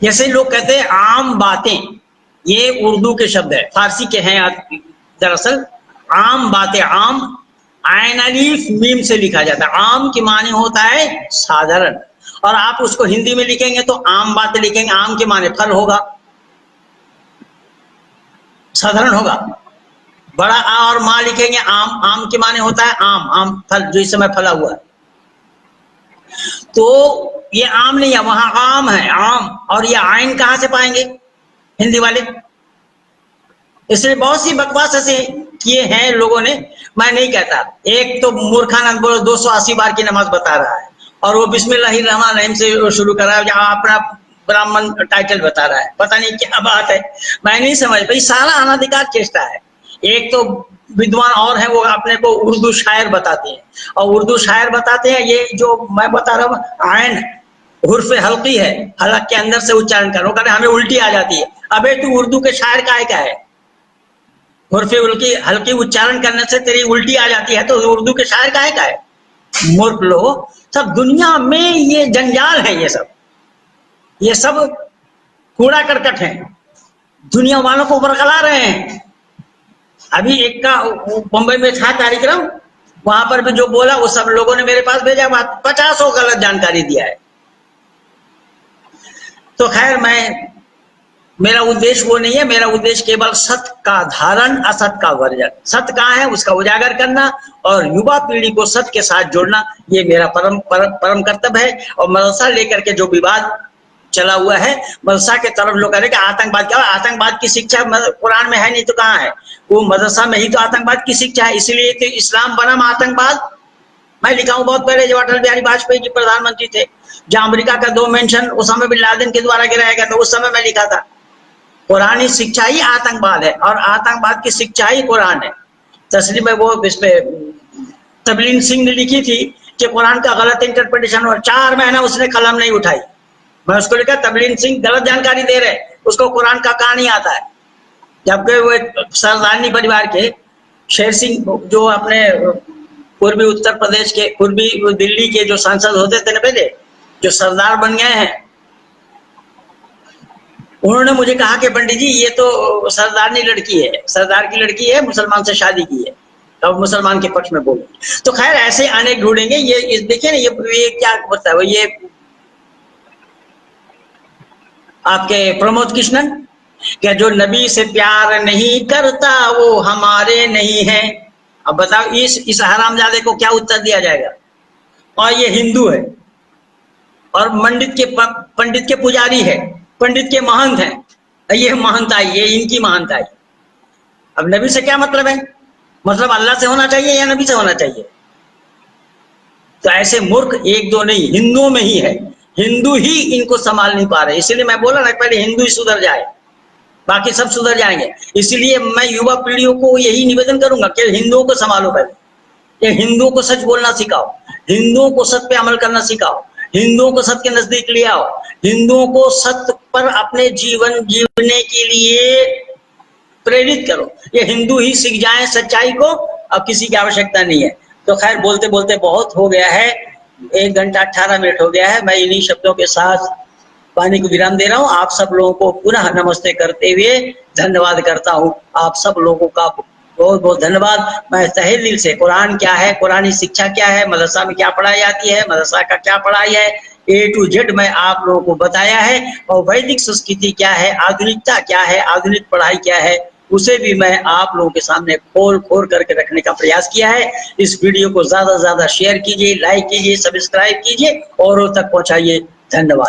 जैसे लोग कहते हैं आम बातें, ये उर्दू के शब्द है, फारसी के हैं दरअसल। आम बातें, आम आयन अलीफ मीम से लिखा जाता है। आम की माने होता है साधारण, और आप उसको हिंदी में लिखेंगे तो आम बातें लिखेंगे, आम के माने फल होगा, साधारण होगा। बड़ा आ और मां लिखेंगे आम, आम के माने होता है आम, आम फल जो इस समय फला हुआ है। तो ये आम नहीं है, वहां आम है, आम। और ये आयन कहां से पाएंगे हिंदी वाले? इसलिए बहुत सी बकवास ऐसे किए हैं लोगों ने, मैं नहीं कहता। एक तो मूर्खानंद बोलो 280 बार की नमाज बता रहा है और वो बिस्मिल्लाहिर्रहमानिर्रहीम से शुरू कर रहा है, जहां अपना ब्राह्मण टाइटल बता रहा है। पता नहीं क्या बात है, मैं नहीं समझ पाई। सारा अनाधिकार चेष्टा है। एक तो विद्वान और है, वो अपने को उर्दू शायर बताते हैं, और उर्दू शायर बताते हैं ये जो मैं बता रहा हूँ आयन हुर्फ हल्की है, हलक के अंदर से उच्चारण करो, कहते हमें उल्टी आ जाती है। अबे तू उर्दू के शायर का है क्या है? हुर्फे हल्की उच्चारण करने से तेरी उल्टी आ जाती है तो उर्दू के शायर का है क्या है? मूर्ख लोग। सब दुनिया में ये जंजाल है, ये सब कूड़ा करकट है, दुनिया वालों को बरगला रहे हैं। अभी एक का मुंबई में था कार्यक्रम, वहां पर भी जो बोला वो सब लोगों ने मेरे पास भेजा, 50 गलत जानकारी दिया है। तो खैर मेरा उद्देश्य वो नहीं है। मेरा उद्देश्य केवल सत्य का धारण, असत्य का वर्जन। सत्य कहाँ है उसका उजागर करना और युवा पीढ़ी को सत्य के साथ जोड़ना, ये मेरा परम कर्तव्य है। और मदरसा लेकर के जो विवाद चला हुआ है, मदरसा के तरफ लोग कह रहे हैं कि आतंकवाद क्या? आतंकवाद की शिक्षा कुरान में है नहीं तो कहाँ है? वो मदरसा में ही तो आतंकवाद की शिक्षा है, इसलिए तो इस्लाम बना आतंकवाद। मैं लिखा हूँ बहुत पहले, जब अटल बिहारी वाजपेयी जी प्रधानमंत्री थे, जहां अमेरिका का 2 मेंशन उसामा बिन लादेन के द्वारा गिराया गया था, उस समय मैं लिखा था। कुरानी शिक्षा ही आतंकवाद है और आतंकवाद की शिक्षा ही कुरान है। तस्लीम में वो इसमें तबलीन सिंह ने लिखी थी कि कुरान का गलत इंटरप्रिटेशन, और 4 महीना उसने कलम नहीं उठाई। मैं उसको लिखा तबलीन सिंह गलत जानकारी दे रहे, उसको कुरान का कहानी आता है। जबकि वो सरदारनी परिवार के शेर सिंह जो अपने पूर्वी उत्तर प्रदेश के, पूर्वी दिल्ली के जो सांसद होते थे ना पहले, जो सरदार बन गए हैं, उन्होंने मुझे कहा कि पंडित जी ये तो सरदारनी लड़की है, सरदार की लड़की है, मुसलमान से शादी की है, अब मुसलमान के पक्ष में बोलो। तो खैर ऐसे अनेक ढूंढेंगे। ये देखिए ना, ये क्या होता है, ये आपके प्रमोद कृष्णन, क्या जो नबी से प्यार नहीं करता वो हमारे नहीं है। अब बताओ इस हरामजादे को क्या उत्तर दिया जाएगा। और ये हिंदू है और पंडित के पुजारी है, पंडित के महंत हैं। ये महंताई, ये इनकी महंताई। अब नबी से क्या मतलब है? मतलब अल्लाह से होना चाहिए या नबी से होना चाहिए? तो ऐसे मूर्ख एक दो नहीं, हिंदुओं में ही है। हिंदू ही इनको संभाल नहीं पा रहे। इसलिए मैं बोला ना, पहले हिंदू ही सुधर जाए, बाकी सब सुधर जाएंगे। इसलिए मैं युवा पीढ़ियों को यही निवेदन करूंगा कि हिंदुओं को संभालो पहले। ये हिंदुओं को सच बोलना सिखाओ, हिंदुओं को सत्य पे अमल करना सिखाओ, हिंदुओं को सत्य के नजदीक ले आओ, हिंदुओं को सत्य पर अपने जीवन जीने के लिए प्रेरित करो। ये हिंदू ही सीख जाए सच्चाई को, अब किसी की आवश्यकता नहीं है। तो खैर बोलते बोलते बहुत हो गया है, 1 घंटा 18 मिनट हो गया है। मैं इन्हीं शब्दों के साथ वाणी को विराम दे रहा हूँ। आप सब लोगों को पुनः नमस्ते करते हुए धन्यवाद करता हूँ। आप सब लोगों का बहुत बहुत धन्यवाद। मैं तहे दिल से, कुरान क्या है, कुरानी शिक्षा क्या है, मदरसा में क्या पढ़ाई जाती है, मदरसा का क्या पढ़ाई है, A to Z मैं आप लोगों को बताया है। और वैदिक संस्कृति क्या है, आधुनिकता क्या है, आधुनिक पढ़ाई क्या है, उसे भी मैं आप लोगों के सामने खोल करके रखने का प्रयास किया है। इस वीडियो को ज्यादा से ज्यादा शेयर कीजिए, लाइक कीजिए, सब्सक्राइब कीजिए, औरों तक पहुंचाइए। धन्यवाद।